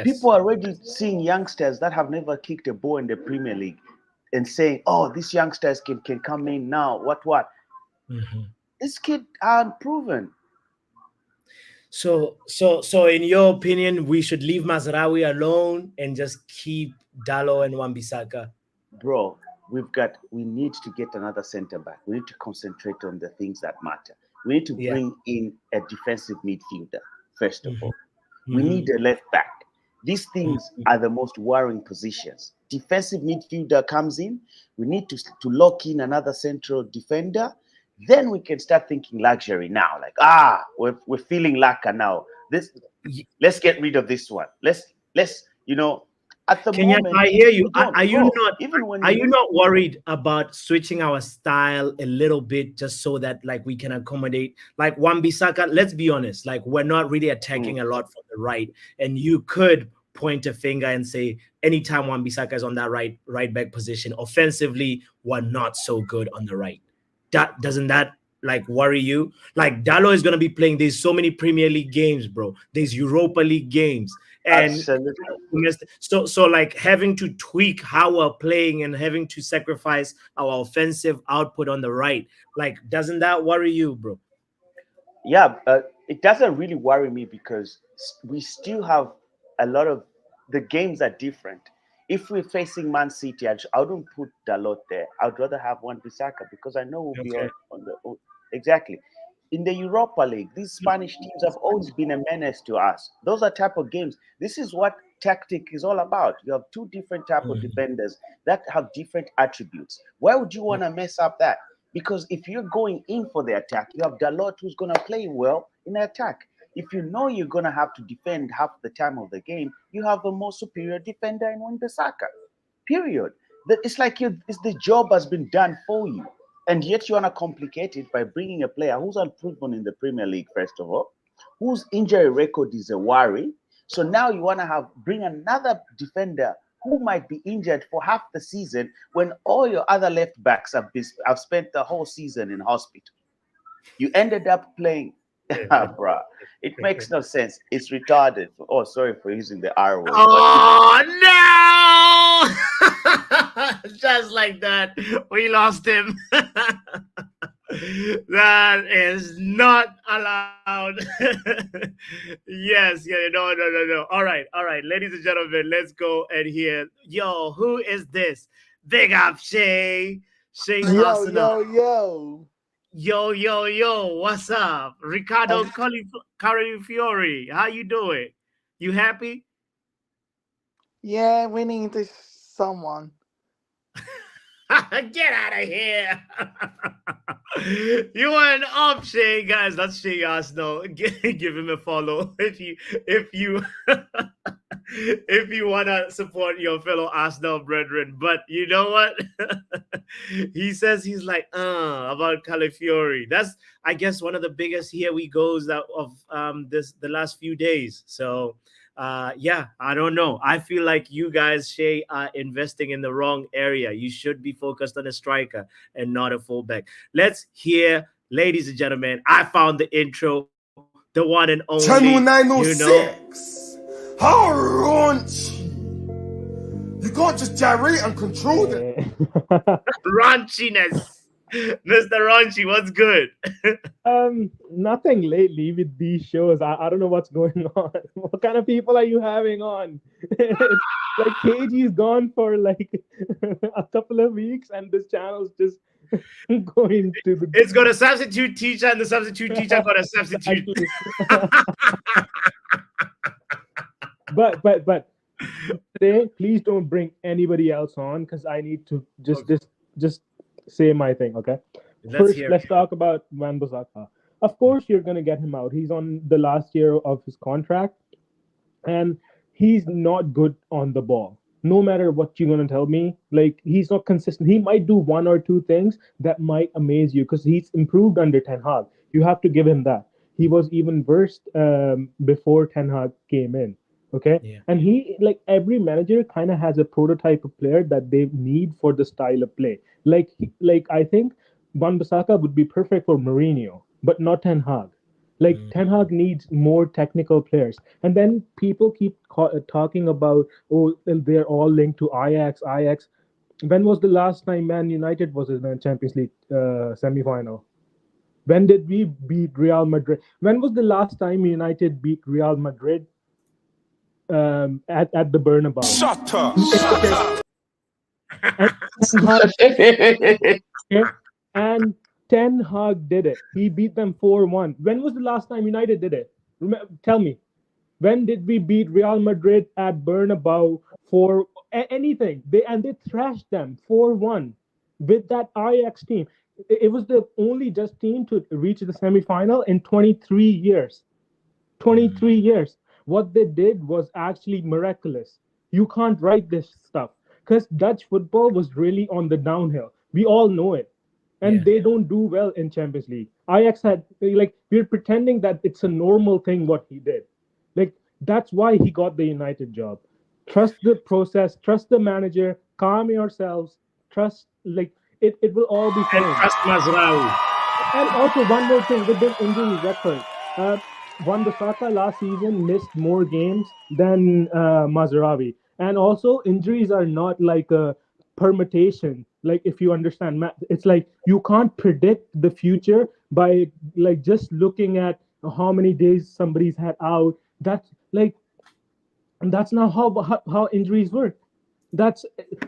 People are already seeing youngsters that have never kicked a ball in the Premier League and saying, oh, these youngsters can come in now. What? This kid aren't proven. So in your opinion, we should leave Mazraoui alone and just keep Dalot and Wan Bissaka? Bro, we need to get another center back. We need to concentrate on the things that matter. We need to bring in a defensive midfielder, first of all. We need a left back. These things are the most worrying positions. Defensive midfielder comes in. We need to lock in another central defender. Then we can start thinking luxury now. Like, we're feeling lacquer now. Let's get rid of this one. Let's you know, at the moment. I hear you. Are you not worried about switching our style a little bit just so that like we can accommodate like Wan Bissaka? Let's be honest, like we're not really attacking a lot from the right, and you could point a finger and say anytime Wan Bissaka is on that right back position, offensively we're not so good on the right. Doesn't that like worry you? Like Dalot is gonna be playing. There's so many Premier League games, bro. There's Europa League games. And so like having to tweak how we're playing and having to sacrifice our offensive output on the right, like doesn't that worry you, bro? Yeah, it doesn't really worry me because we still have a lot of the games are different. If we're facing Man City, I wouldn't put Dalot there. I'd rather have Wan Bissaka because I know we'll be on the exactly. In the Europa League, these Spanish teams have always been a menace to us. Those are type of games. This is what tactic is all about. You have 2 different type of defenders that have different attributes. Why would you want to mess up that? Because if you're going in for the attack, you have Dalot who's going to play well in the attack. If you know you're going to have to defend half the time of the game, you have a more superior defender in Wan Bissaka. Period. It's like the job has been done for you. And yet you want to complicate it by bringing a player who's unproven in the Premier League, first of all, whose injury record is a worry, So now you want to bring another defender who might be injured for half the season when all your other left backs have spent the whole season in hospital. You ended up playing, bruh. It makes no sense. It's retarded. Oh, sorry for using the R word. Oh no! Just like that, we lost him. That is not allowed. Yes, yeah, no. All right, ladies and gentlemen, let's go and hear. Yo, who is this? Big up, Shay Arsenal. Yo, what's up? Ricardo Carifiore, how you doing? You happy? Yeah, winning to someone. Get out of here. You went up, Shay, guys. That's Shay Arsenal. Give him a follow if you if you wanna support your fellow Arsenal brethren. But you know what? He says he's like about Calafiori. That's, I guess, one of the biggest here we goes of the last few days. So yeah, I don't know. I feel like you guys, Shay, are investing in the wrong area. You should be focused on a striker and not a fullback. Let's hear, ladies and gentlemen, I found the intro, the one and only. Channel 906. How raunchy. You can't just gyrate and control it. Raunchiness. Mr. Raunchy, what's good? Nothing lately with these shows. I don't know what's going on. What kind of people are you having on? Like KG's gone for like a couple of weeks, and this channel's just going to the. It's got a substitute teacher, and the substitute teacher got a substitute. but today, please don't bring anybody else on because I need to just say my thing, okay? Let's talk about Wan Bissaka. Of course, you're going to get him out. He's on the last year of his contract, and he's not good on the ball. No matter what you're going to tell me, like, he's not consistent. He might do one or two things that might amaze you because he's improved under Ten Hag. You have to give him that. He was even worse before Ten Hag came in. Okay. Yeah. And he, like every manager, kind of has a prototype of player that they need for the style of play. Like I think Wan Bissaka would be perfect for Mourinho, but not Ten Hag. Like Ten Hag needs more technical players. And then people keep talking about, oh, they're all linked to Ajax. When was the last time Man United was in the Champions League semi-final? When did we beat Real Madrid? When was the last time United beat Real Madrid? At the Bernabeu. Shut up! And Ten Hag did it. He beat them 4-1. When was the last time United did it? Tell me. When did we beat Real Madrid at Bernabeu for anything? They thrashed them 4-1 with that Ajax team. It was the only just team to reach the semi-final in 23 years. 23 years. What they did was actually miraculous. You can't write this stuff because Dutch football was really on the downhill. We all know it. And they don't do well in Champions League. Ajax had, like, we're pretending that it's a normal thing what he did. Like, that's why he got the United job. Trust the process, trust the manager, calm yourselves, trust, like, it will all be fine. And trust Mazraoui. And also, one more thing with the injury record. Wan Bissaka last season missed more games than Mazraoui. And also, injuries are not like a permutation. Like, if you understand, it's like you can't predict the future by like just looking at how many days somebody's had out. That's not how injuries work. That's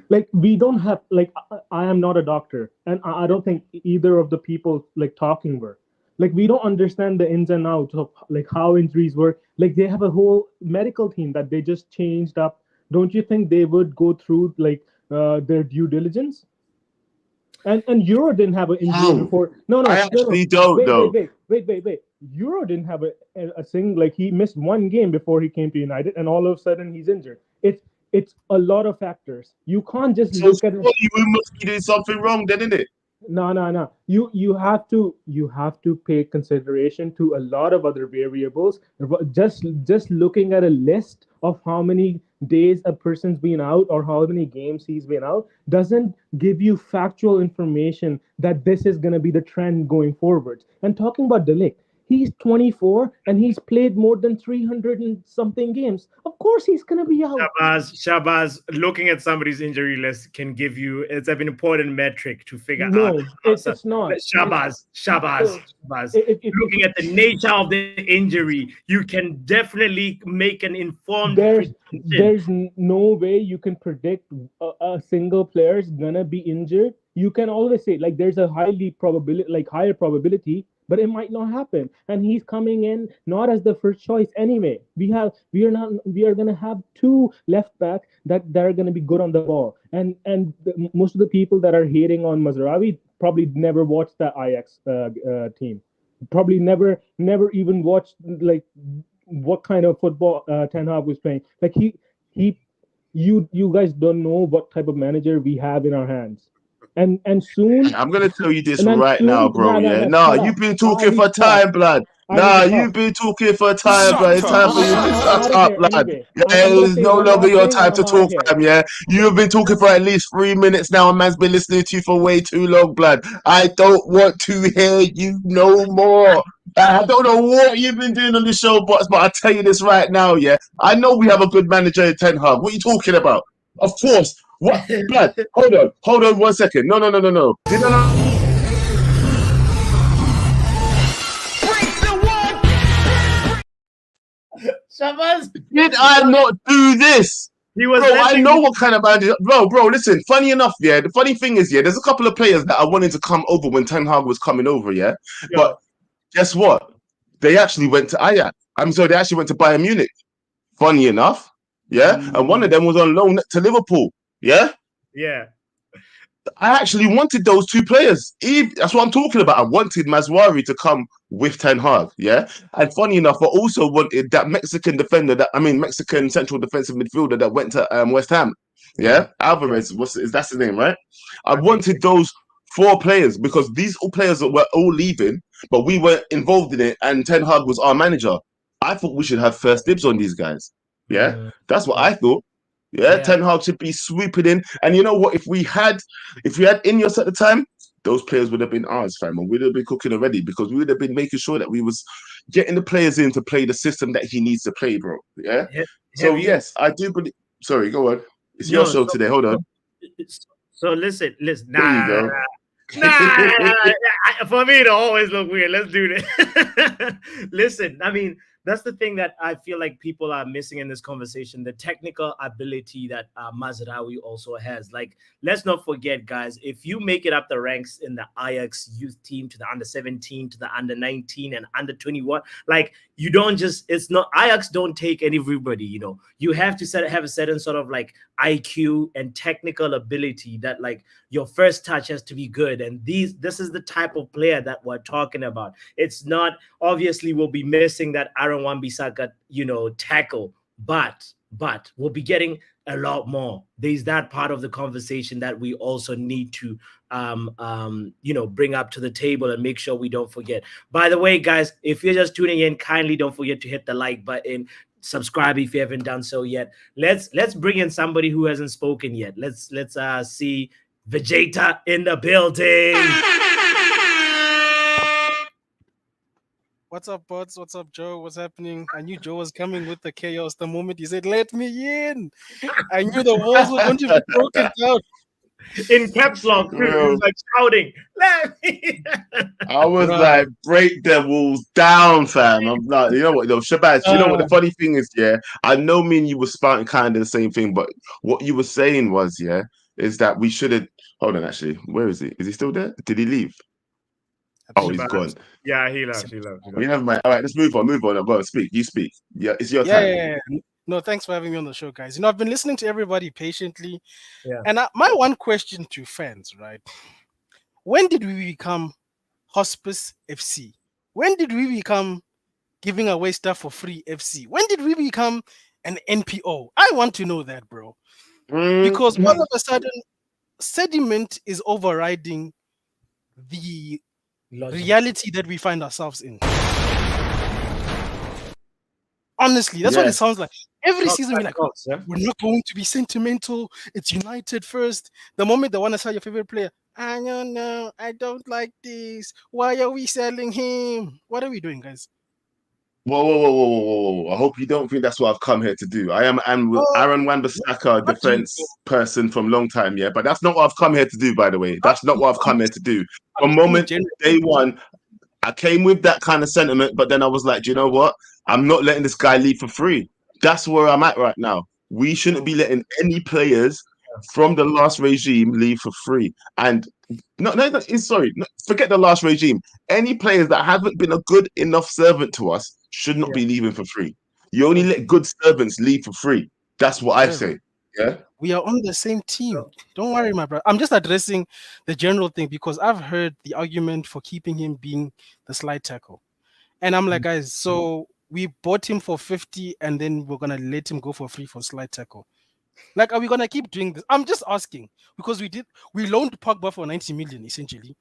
like, we don't have, like, I am not a doctor, and I don't think either of the people like talking were. Like, we don't understand the ins and outs of like how injuries work. Like, they have a whole medical team that they just changed up. Don't you think they would go through like their due diligence? And Euro didn't have an injury before. No. I actually don't know. Wait. Euro didn't have a thing, like, he missed one game before he came to United, and all of a sudden he's injured. It's a lot of factors. You can't just look at it. We must be doing something wrong, then, isn't it? No. You have to pay consideration to a lot of other variables. Just looking at a list of how many days a person's been out or how many games he's been out doesn't give you factual information that this is going to be the trend going forward. And talking about Delict, he's 24 and he's played more than 300 and something games. Of course he's going to be out. Shabazz, looking at somebody's injury list can give you, it's an important metric to figure out. No, it's not. Shabazz. Looking at the nature of the injury, you can definitely make an informed prediction. There's no way you can predict a single player is gonna be injured. You can always say like there's a higher probability, but it might not happen. And he's coming in not as the first choice anyway. We are gonna have two left back that are gonna be good on the ball. And most of the people that are hating on Mazraoui probably never watched the Ajax team. Probably never even watched like what kind of football Ten Hag was playing. Like you guys don't know what type of manager we have in our hands. And soon I'm gonna tell you this right now, bro. You've been talking for time, blood. You've been talking for time, blood. It's time for you to shut up, blood. It's no longer your time to talk, fam. Yeah, you've been talking for at least 3 minutes now, and man's been listening to you for way too long, blood. I don't want to hear you no more. I don't know what you've been doing on the show, but I'll tell you this right now, yeah. I know we have a good manager in Ten Hag. What are you talking about? Of course. What? Blood, hold on 1 second. No. Did I not do this? I know what kind of manager. Bro, listen, funny enough, yeah. The funny thing is, yeah, there's a couple of players that I wanted to come over when Ten Hag was coming over, yeah. But guess what? They actually went to Ajax. They actually went to Bayern Munich. Funny enough, yeah. And one of them was on loan to Liverpool. Yeah. I actually wanted those two players. That's what I'm talking about. I wanted Mazraoui to come with Ten Hag. Yeah. And funny enough, I also wanted that Mexican Mexican central defensive midfielder that went to West Ham. Yeah. Alvarez. That's his name, right? I wanted those 4 players because these all players were all leaving, but we were involved in it, and Ten Hag was our manager. I thought we should have first dibs on these guys. Yeah. That's what I thought. Yeah, Ten Hag should be swooping in. And you know what? If we had Ineos at the time, those players would have been ours, fam. And we'd have been cooking already because we would have been making sure that we was getting the players in to play the system that he needs to play, bro. Yeah. Yes, I do believe. Sorry, go on. It's your show today. Hold on. So listen. Nah. For me to always look weird. Let's do this. Listen, I mean, that's the thing that I feel like people are missing in this conversation, the technical ability that Mazraoui also has. Like, let's not forget, guys, if you make it up the ranks in the Ajax youth team to the under 17, to the under 19 and under 21, like, you don't just, it's not, Ajax don't take everybody, you know. You have to have a certain sort of like IQ and technical ability that like your first touch has to be good. And this is the type of player that we're talking about. It's not, obviously we'll be missing that Wan Bissaka, tackle, but we'll be getting a lot more. There's that part of the conversation that we also need to bring up to the table and make sure we don't forget. By the way, guys, if you're just tuning in, kindly don't forget to hit the like button, subscribe if you haven't done so yet. Let's bring in somebody who hasn't spoken yet. Let's see Vegeta in the building. What's up, buds? What's up, Joe? What's happening? I knew Joe was coming with the chaos the moment he said, "Let me in." I knew the walls were going to be broken down. In caps lock, like shouting, "Let me!" I was like, break the walls down, fam. I'm like, you know what, though, Shabazz, you know what the funny thing is, yeah? I know me and you were spouting kind of the same thing, but what you were saying was, yeah, is that we should have. Hold on, actually, where is he? Is he still there? Did he leave? Oh, he's gone. Yeah, he left. Never mind. All right, let's move on. I've got to speak. You speak. Yeah, it's your time. Yeah. No, thanks for having me on the show, guys. I've been listening to everybody patiently. Yeah. And my one question to fans, right? When did we become Hospice FC? When did we become giving away stuff for free FC? When did we become an NPO? I want to know that, bro. Because all of a sudden, sediment is overriding the reality that we find ourselves in. Honestly, that's what it sounds like. Every season we're like, we're not going to be sentimental. It's United first. The moment they want to sell your favorite player, I don't know. I don't like this. Why are we selling him? What are we doing, guys? Whoa. I hope you don't think that's what I've come here to do. I'm Aaron Wan Bissaka, defense person from long time, yeah. But that's not what I've come here to do, by the way. That's not what I've come here to do. From moment day one, I came with that kind of sentiment, but then I was like, do you know what? I'm not letting this guy leave for free. That's where I'm at right now. We shouldn't be letting any players from the last regime leave for free. And forget the last regime. Any players that haven't been a good enough servant to us should not be leaving for free. You only let good servants leave for free. That's what I say. Yeah. We are on the same team. Don't worry, my brother. I'm just addressing the general thing because I've heard the argument for keeping him being the slide tackle. And I'm like, guys, so we bought him for 50 and then we're going to let him go for free for slide tackle. Like, are we going to keep doing this? I'm just asking because we loaned Pogba for 90 million, essentially.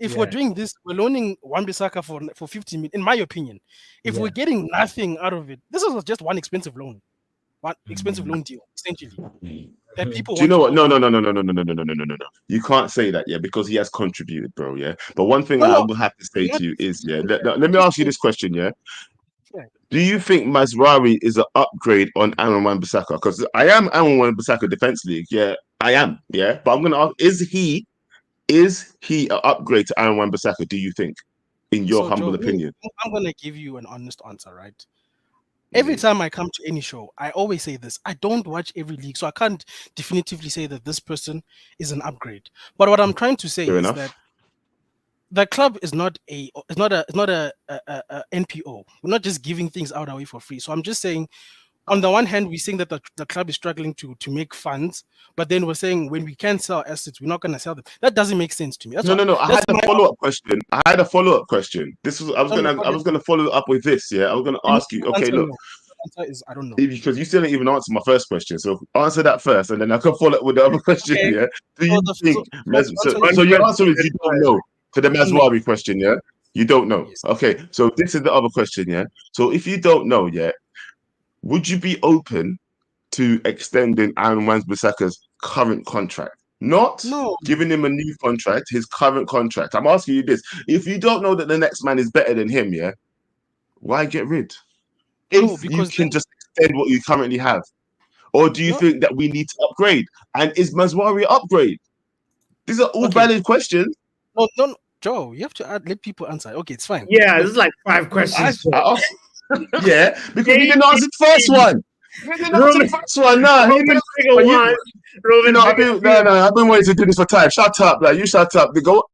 If we're doing this, we're loaning Wan Bissaka for 50 million, in my opinion. If we're getting nothing out of it, this is just one expensive loan. One expensive loan deal, essentially. That people do you know what? No. You can't say that, yeah, because he has contributed, bro, yeah. But one thing I will have to say to you is, yeah, let me ask you this question, yeah. Do you think Mazraoui is an upgrade on Aaron Wan Bissaka? Because I am Aaron Wan Bissaka Defense League, yeah, I am, yeah. But I'm gonna ask, is he an upgrade to Aaron Wan Bissaka? Do you think, in your humble opinion? I'm gonna give you an honest answer, right? Every time I come to any show, I always say this. I don't watch every league, so I can't definitively say that this person is an upgrade. But what I'm trying to say is that the club is not a NPO. We're not just giving things out away for free. So I'm just saying, on the one hand, we're saying that the club is struggling to make funds, but then we're saying when we can sell assets, we're not going to sell them. That doesn't make sense to me. No. I had a follow-up question. I was gonna follow up with this. Yeah, I was gonna ask you. Okay, look. The answer is I don't know. Because you still didn't even answer my first question, so answer that first, and then I can follow up with the other question. Okay. Yeah. Do you think? So your answer is you don't know. To the Mazraoui question, yeah, you don't know. Yes. Okay, so this is the other question, yeah. So if you don't know yet, would you be open to extending Aaron Wan Bissaka's current contract? Not giving him a new contract, his current contract. I'm asking you this. If you don't know that the next man is better than him, yeah, why get rid? If you can just extend what you currently have. Or do you think that we need to upgrade? And is Mazraoui an upgrade? These are all valid questions. No, Joe, you have to let people answer. Okay, it's fine. Yeah, this is like 5 questions. Yeah, because he didn't answer the first one. He didn't answer the first one. No, he didn't. I've been waiting to do this for time. Shut up, like you shut up. Go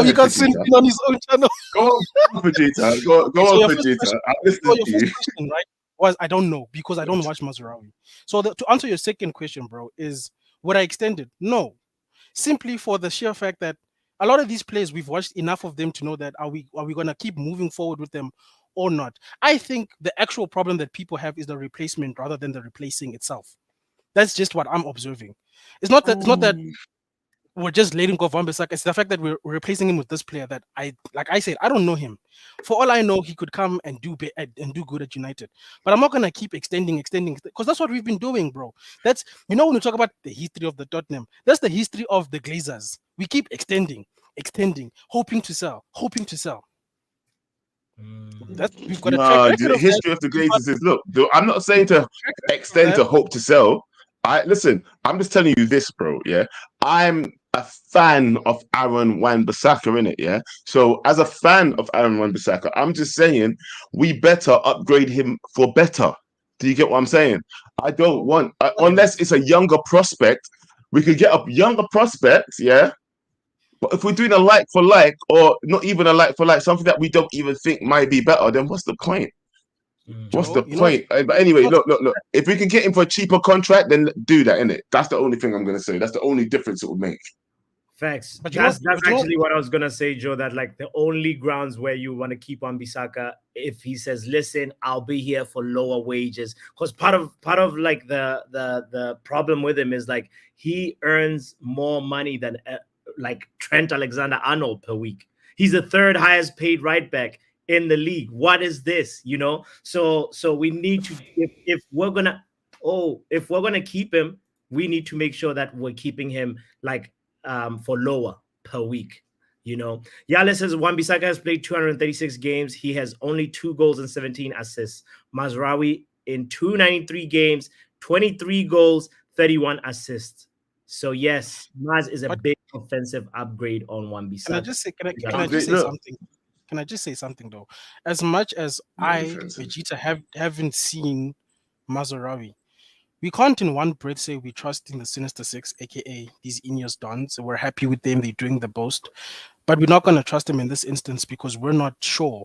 you can sing on his own channel. Go on, Vegeta. Go on, Vegeta. I'm listening to you. Question, right? Was I don't know because I don't watch Mazraoui. So to answer your second question, bro, is would I extend it? No, simply for the sheer fact that a lot of these players, we've watched enough of them to know that are we going to keep moving forward with them or not? I think the actual problem that people have is the replacement rather than the replacing itself. That's just what I'm observing. It's not that we're just letting go of Wan Bissaka. It's the fact that we're replacing him with this player that I said, I don't know him. For all I know, he could come and do good at United. But I'm not gonna keep extending because that's what we've been doing, bro. That's when we talk about the history of the Tottenham, that's the history of the Glazers. We keep extending, hoping to sell. We've got a track record the history of the Glazers is look. I'm not saying to extend to hope to sell. Listen, I'm just telling you this, bro. Yeah, I'm a fan of Aaron Wan Bissaka, innit? Yeah. So as a fan of Aaron Wan Bissaka, I'm just saying we better upgrade him for better. Do you get what I'm saying? I don't want unless it's a younger prospect. We could get a younger prospect, yeah. But if we're doing a like for like, or not even a like for like, something that we don't even think might be better, then what's the point? What's the point? But anyway, look. If we can get him for a cheaper contract, then do that, innit? That's the only thing I'm gonna say. That's the only difference it would make. Facts. But that's actually what I was gonna say, Joe. That like the only grounds where you want to keep on Bissaka if he says, "Listen, I'll be here for lower wages," because part of like the problem with him is like he earns more money than like Trent Alexander-Arnold per week. He's the third highest paid right back in the league. What is this? You know, so we need to, if we're gonna keep him, we need to make sure that we're keeping him like for lower per week. You know, Yale says Wan Bissaka has played 236 games. He has only 2 goals and 17 assists. Mazraoui in 293 games, 23 goals, 31 assists. So yes, Maz is a big offensive upgrade on Wan Bissaka. Can I just say, something? Can I just say something though? As much as Vegeta, haven't seen Mazraoui, we can't in one breath say we trust in the Sinister Six, aka these ineos dons. We're happy with them, they're doing the most. But we're not going to trust them in this instance because we're not sure.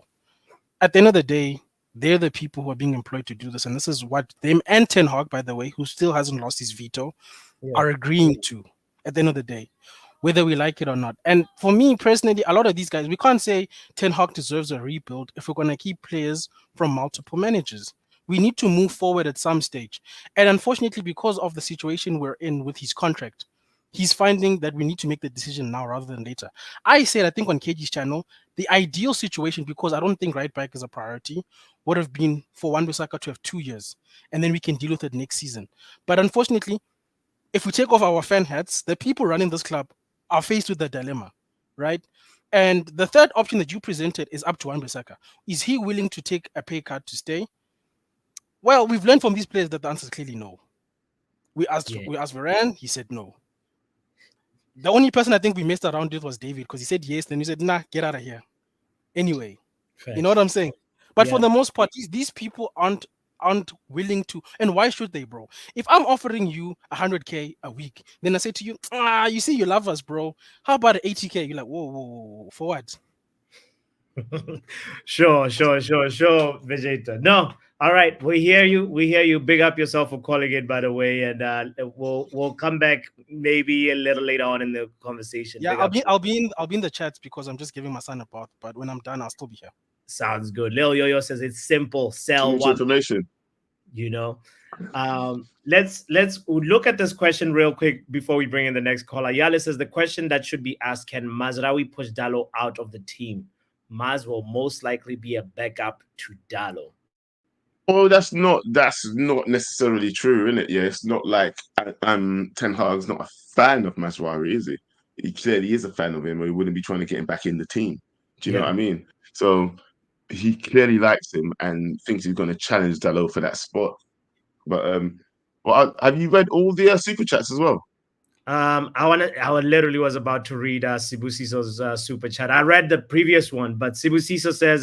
At the end of the day, they're the people who are being employed to do this. And this is what them and Ten Hag, by the way, who still hasn't lost his veto, are agreeing to at the end of the day, whether we like it or not. And for me personally, a lot of these guys, we can't say Ten Hag deserves a rebuild if we're going to keep players from multiple managers. We need to move forward at some stage. And unfortunately, because of the situation we're in with his contract, he's finding that we need to make the decision now rather than later. I said, I think on KG's channel, the ideal situation, because I don't think right back is a priority, would have been for Wan Bissaka to have 2 years, and then we can deal with it next season. But unfortunately, if we take off our fan hats, the people running this club are faced with the dilemma, right? And the third option that you presented is up to Wan Bissaka. Is he willing to take a pay cut to stay? Well, we've learned from these players that the answer is clearly no. We asked Varane, he said no. The only person I think we messed around with was David, because he said yes, then he said, nah, get out of here. Anyway, you know what I'm saying? But for the most part, these people aren't willing to. And why should they, bro? If I'm offering you 100K a week, then I say to you, you see, you love us, bro. How about 80K? You're like, whoa, for what? Sure, Vegeta. No, all right, we hear you. Big up yourself for calling it, by the way, and we'll come back maybe a little later on in the conversation. Yeah, I'll be in the chats because I'm just giving my son a bath. But when I'm done, I'll still be here. Sounds good. Lil Yo-Yo says it's simple. Sell one information. You know, let's look at this question real quick before we bring in the next caller. Yale says the question that should be asked: can Mazraoui push Dalot out of the team? Maz will most likely be a backup to Dalot. Oh, that's not necessarily true, isn't it? Yeah, it's not like Ten Hag's not a fan of Mazraoui, is he? He said he is a fan of him, or he wouldn't be trying to get him back in the team. Do you know what I mean? So he clearly likes him and thinks he's going to challenge Dalot for that spot. But have you read all the super chats as well? I literally was about to read Sibusiso's super chat. I read the previous one, but Sibusiso says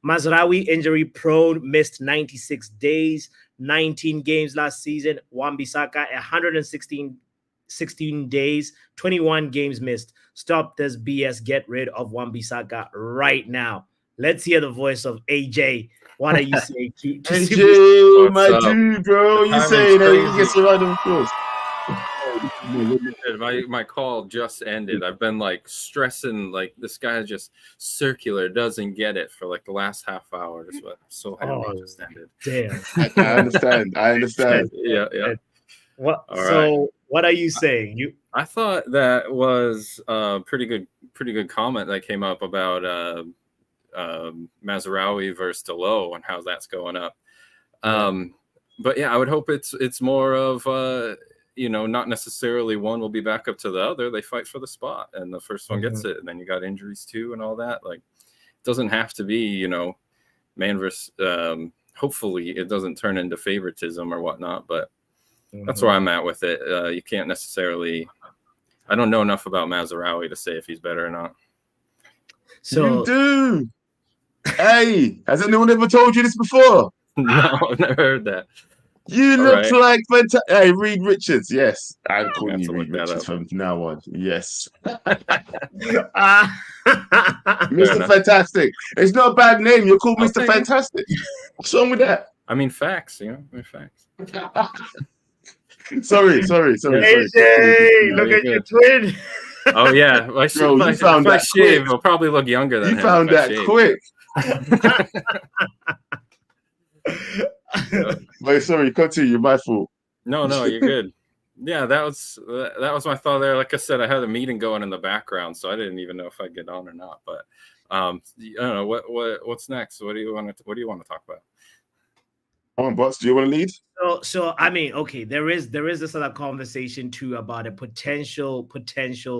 Mazraoui injury prone, missed 96 days, 19 games last season. Wan Bissaka 16 days, 21 games missed. Stop this BS. Get rid of Wan Bissaka right now. Let's hear the voice of AJ. What are you saying? AJ, my dude, bro. You saying that you get right of course. My call just ended. I've been like stressing, like this guy just circular, doesn't get it for like the last half hour. But I'm so happy it just ended. Damn. I understand. Yeah. What? What are you saying? I thought that was a pretty good comment that came up about Mazraoui versus Dalot and how that's going up. But yeah, I would hope it's more of not necessarily one will be back up to the other. They fight for the spot, and the first one gets it, and then you got injuries too and all that. Like, it doesn't have to be, man versus. Hopefully, it doesn't turn into favoritism or whatnot. But that's where I'm at with it. You can't necessarily. I don't know enough about Mazraoui to say if he's better or not. So you do. Hey, has anyone ever told you this before? No, I've never heard that. You look like fantastic. Hey, Reed Richards. Yes, I'm calling you Reed Richards from now on. Yes, Mr. Fantastic. It's not a bad name. You're called Mr. Fantastic. What's wrong with that? I mean, facts. Facts. Sorry. AJ, look at your twin. Oh yeah, if I shave, I'll probably look younger than him. You found that quick. Wait, sorry, continue. My fault. No, you're good. Yeah, that was my thought there. Like I said, I had a meeting going in the background, so I didn't even know if I'd get on or not. But I don't know what's next. What do you want to talk about? Come on, boss. Do you want to lead? So I mean, okay, there is this other conversation too about a potential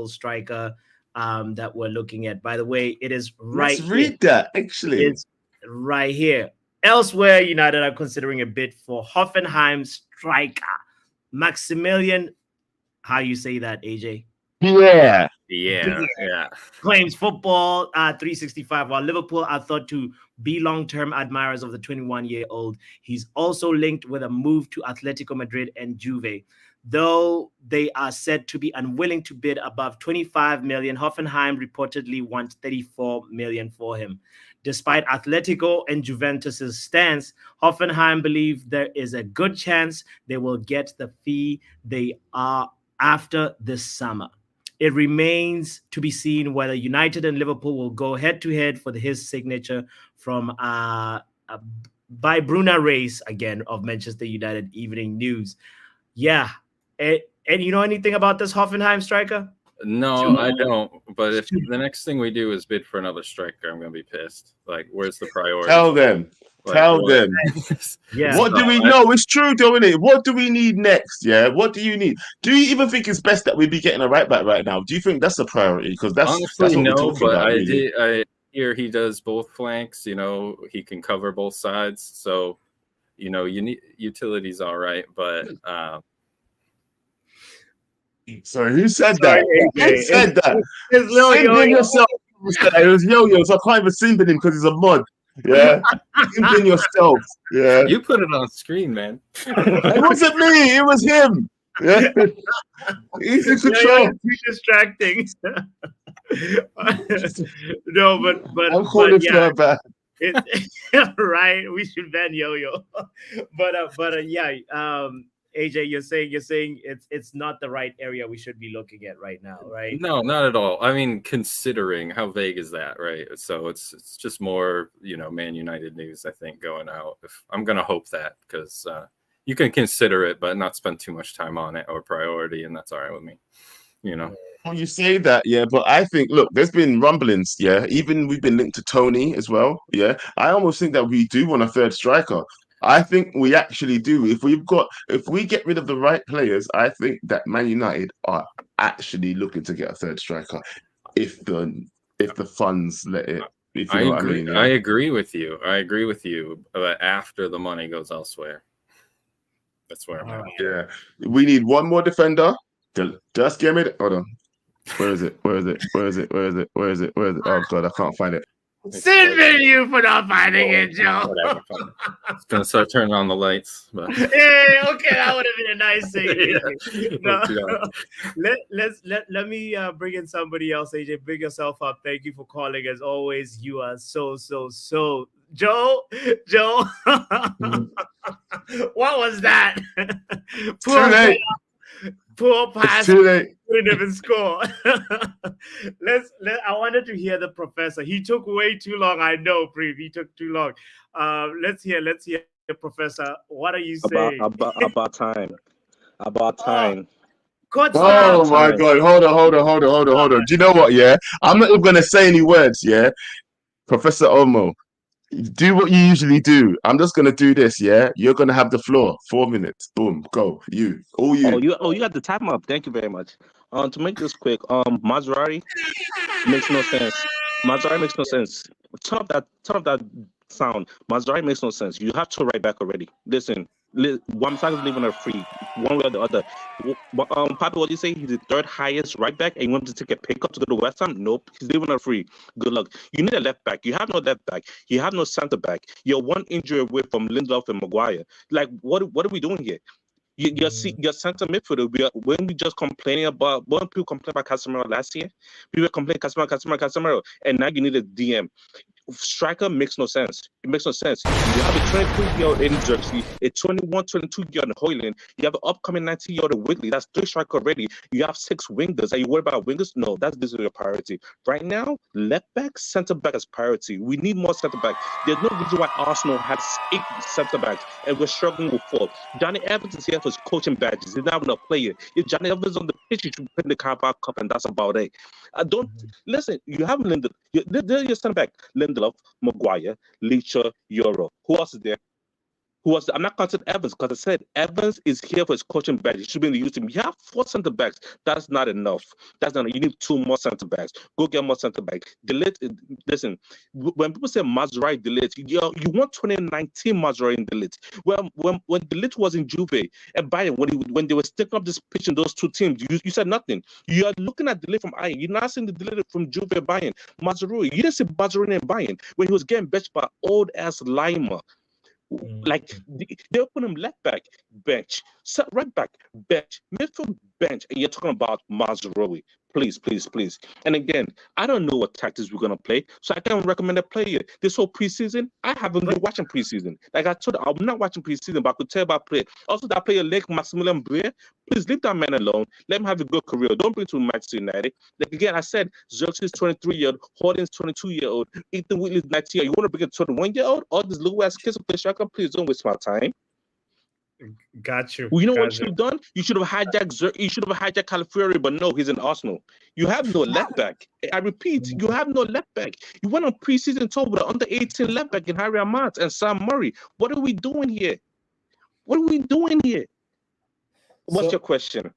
striker that we're looking at. By the way, it is right Let's read that. Actually, it's right here. Elsewhere, United are considering a bid for Hoffenheim striker Maximilian. How you say that, AJ? Yeah. Claims Football 365. While Liverpool are thought to be long-term admirers of the 21-year-old, he's also linked with a move to Atletico Madrid and Juve. Though they are said to be unwilling to bid above 25 million, Hoffenheim reportedly wants 34 million for him. Despite Atletico and Juventus's stance, Hoffenheim believe there is a good chance they will get the fee they are after this summer. It remains to be seen whether United and Liverpool will go head-to-head for his signature from by Bruna Reis, again, of Manchester United Evening News. Yeah. And you know anything about this Hoffenheim striker? No, I don't. But if the next thing we do is bid for another striker, I'm going to be pissed. Like, where's the priority? Tell them. Tell them. Yeah. What do we know? It's true, though, isn't it? What do we need next? Yeah. What do you need? Do you even think it's best that we be getting a right back right now? Do you think that's a priority? Because honestly, that's what we're talking about. Really. I hear he does both flanks. He can cover both sides. So, you need utility's all right, but. Sorry, who said that? Who said that? It's Lil Yo-Yo. Yourself. It was Yo-Yo, so I can't even sing him because he's a mod. Yeah, in yourself. Yeah, you put it on screen, man. It wasn't me. It was him. Yeah, he's in control. Too distracting. No, but I'm calling for her back. Right. We should ban Yo-Yo. But yeah. AJ, you're saying it's not the right area we should be looking at right now, right? No, not at all. I mean, considering how vague is that, right? So it's just more, Man United news, I think, going out. If I'm gonna hope that, because you can consider it, but not spend too much time on it or priority, and that's all right with me. Well, you say that, yeah, but I think, look, there's been rumblings, yeah. Even we've been linked to Tony as well, yeah. I almost think that we do want a third striker. I think we actually do. If we get rid of the right players, I think that Man United are actually looking to get a third striker if the funds let it. If you know what I mean. Yeah. I agree with you. But after the money goes elsewhere, that's where I'm at. Yeah, we need one more defender. Just give me it. Hold on. Where is it? Oh God, I can't find it. Sin you for not finding it, Joe. It's gonna start turning on the lights. But. Hey, okay, that would have been a nice thing. No. Let me bring in somebody else. AJ, bring yourself up. Thank you for calling. As always, you are so Joe. What was that? Poor pass. Couldn't even score. I wanted to hear the professor. He took way too long. I know, Preet. He took too long. Let's hear, Professor. What are you saying? About time. Oh my God! Hold on. Do you know what? Yeah, I'm not even gonna say any words. Yeah, Professor Omo, do what you usually do. I'm just gonna do this. Yeah, you're gonna have the floor. 4 minutes. Boom. Go. You. Oh, you got the time up. Thank you very much. To make this quick, Mazraoui makes no sense. Turn off that sound. Mazraoui makes no sense. You have to right back already. Listen, Wan Bissaka is leaving her free, one way or the other. Papi, what do you say? He's the third highest right back, and you want to take a pay cut to go to West Ham? Nope, he's leaving her free. Good luck. You need a left back. You have no left back. You have no center back. You're one injury away from Lindelof and Maguire. Like, what are we doing here? Your center midfielder. When we just complaining about when people complained about Casemiro last year, we were complaining Casemiro, and now you need a DM. striker makes no sense. It makes no sense. You have a 23-year-old in Jersey, a 21, 22-year-old in Hoyland. You have an upcoming 19-year-old in Whitley. That's 3 strikers already. You have 6 wingers. Are you worried about wingers? No, this is your priority. Right now, left back, centre back is priority. We need more centre back. There's no reason why Arsenal has 8 centre backs and we're struggling with 4. Johnny Evans is here for his coaching badges. He's not even a player. If Johnny Evans is on the pitch, you should put in the Carabao Cup, and that's about it. Don't listen. You have Lindelof. There's your centre back: Lindelof, Maguire, Leacher, Euro. Who else is there? I'm not counting Evans because I said Evans is here for his coaching badge. He should be in the youth team. You have 4 centre backs. That's not enough. That's not. You need 2 more centre backs. Go get more centre backs. Delete. Listen, when people say Mazraoui delete, you want 2019 Mazraoui in delete. Well, when delete was in Juve and Bayern, when they were sticking up this pitch in those 2 teams, you said nothing. You are looking at delete from Bayern. You're not seeing the delete from Juve and Bayern. Mazraoui, you didn't see Mazraoui in Bayern when he was getting benched by old ass Lima. Like they put him left back, bench, right back, bench, midfield, bench, and you're talking about Mazraoui. Please. And again, I don't know what tactics we're gonna play, so I can't recommend a player. This whole preseason, I haven't been watching preseason. Like I told you, I'm not watching preseason, but I could tell about player. Also, that player like Maximilian Brea, please leave that man alone. Let him have a good career. Don't bring him to Manchester United. Like again, I said, Xerxes is 23-year-old, Holding's 22-year-old, Ethan Whitley's 19-year-old. You want to bring a 21-year-old? All these little ass kids who play striker, please don't waste my time. Got you. Well, you know what you should have done? You should have hijacked. You should have hijacked Calafiori, but no, he's in Arsenal. You have no left back. I repeat, you have no left back. You went on preseason tour with the under 18 left back in Harry Amat and Sam Murray. What are we doing here? What's your question?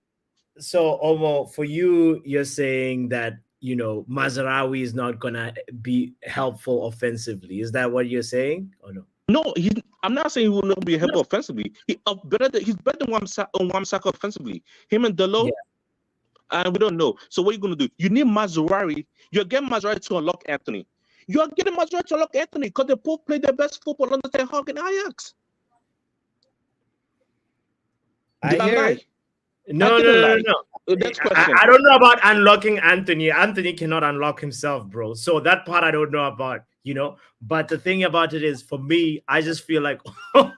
So, Omo, for you, you're saying that Mazraoui is not gonna be helpful offensively. Is that what you're saying, or no? No, I'm not saying he will not be helpful offensively. He's better than Wan Bissaka offensively. Him and Delo, and we don't know. So what are you going to do? You need Mazraoui. You're getting Mazraoui to unlock Anthony. You're getting Mazraoui to unlock Anthony because they both play their best football under Ten Hag and Ajax. I hear it. No. Next question. I don't know about unlocking Anthony. Anthony cannot unlock himself, bro. So that part I don't know about, But the thing about it is, for me, I just feel like, I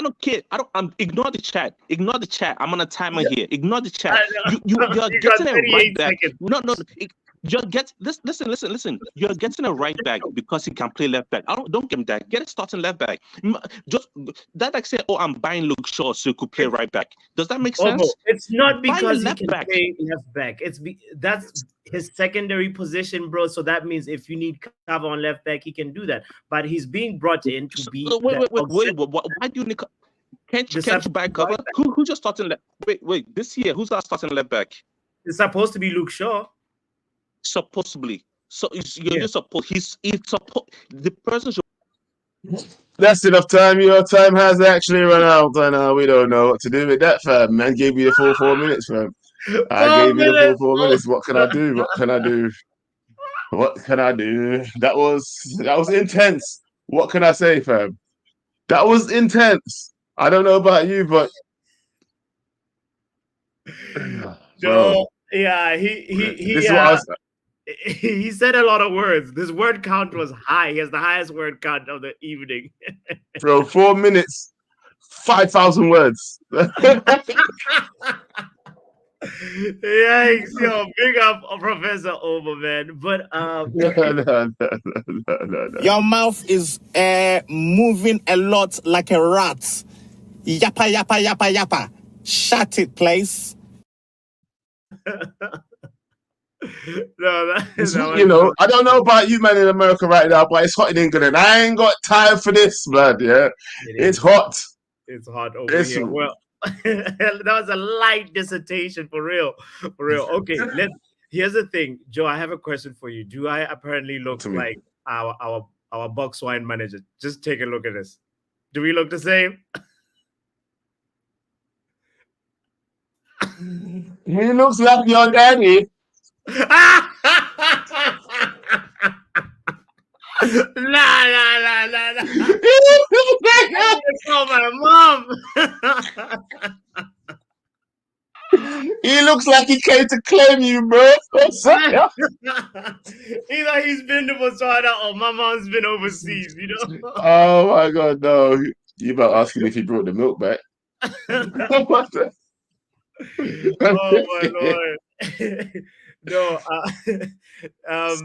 don't care. Ignore the chat. Ignore the chat. I'm on a timer here. Ignore the chat. You're getting it right back. No. Listen. You're getting a right back because he can play left back. Don't give him that. Get a starting left back. Just that like say, I'm buying Luke Shaw so he could play right back. Does that make sense? It's not because he can play left back. That's his secondary position, bro. So that means if you need cover on left back, he can do that. But he's being brought in to be. Wait. Why do you need? Can't you buy cover? Who's just starting left? Wait. This year, who's our starting left back? It's supposed to be Luke Shaw. Supposedly. So you're just supposed. He's supposed. The person should. That's enough time. Your time has actually run out, and we don't know what to do with that, fam. Man gave you the full 4 minutes, fam. I gave you the full 4 minutes. What can I do? That was intense. What can I say, fam? That was intense. I don't know about you, but he said a lot of words. This word count was high. He has the highest word count of the evening. Bro, 4 minutes, 5,000 words. Yikes, yo, big up Professor Omo, man. But no. Your mouth is moving a lot like a rat. Yappa. Shut it, please. I don't know about you, man, in America right now, but it's hot in England, and I ain't got time for this, blood. Yeah, it's hot. It's hot over here. Well, that was a light dissertation for real. Okay, here's the thing, Joe. I have a question for you. Do I apparently look like our box wine manager? Just take a look at this. Do we look the same? He looks like your daddy. Nah. Call my mom. He looks like he came to claim you, bro. Either he's been to Botswana or my mom's been overseas, you know? Oh my God, no. You better ask him if he brought the milk back. Oh my Lord. No,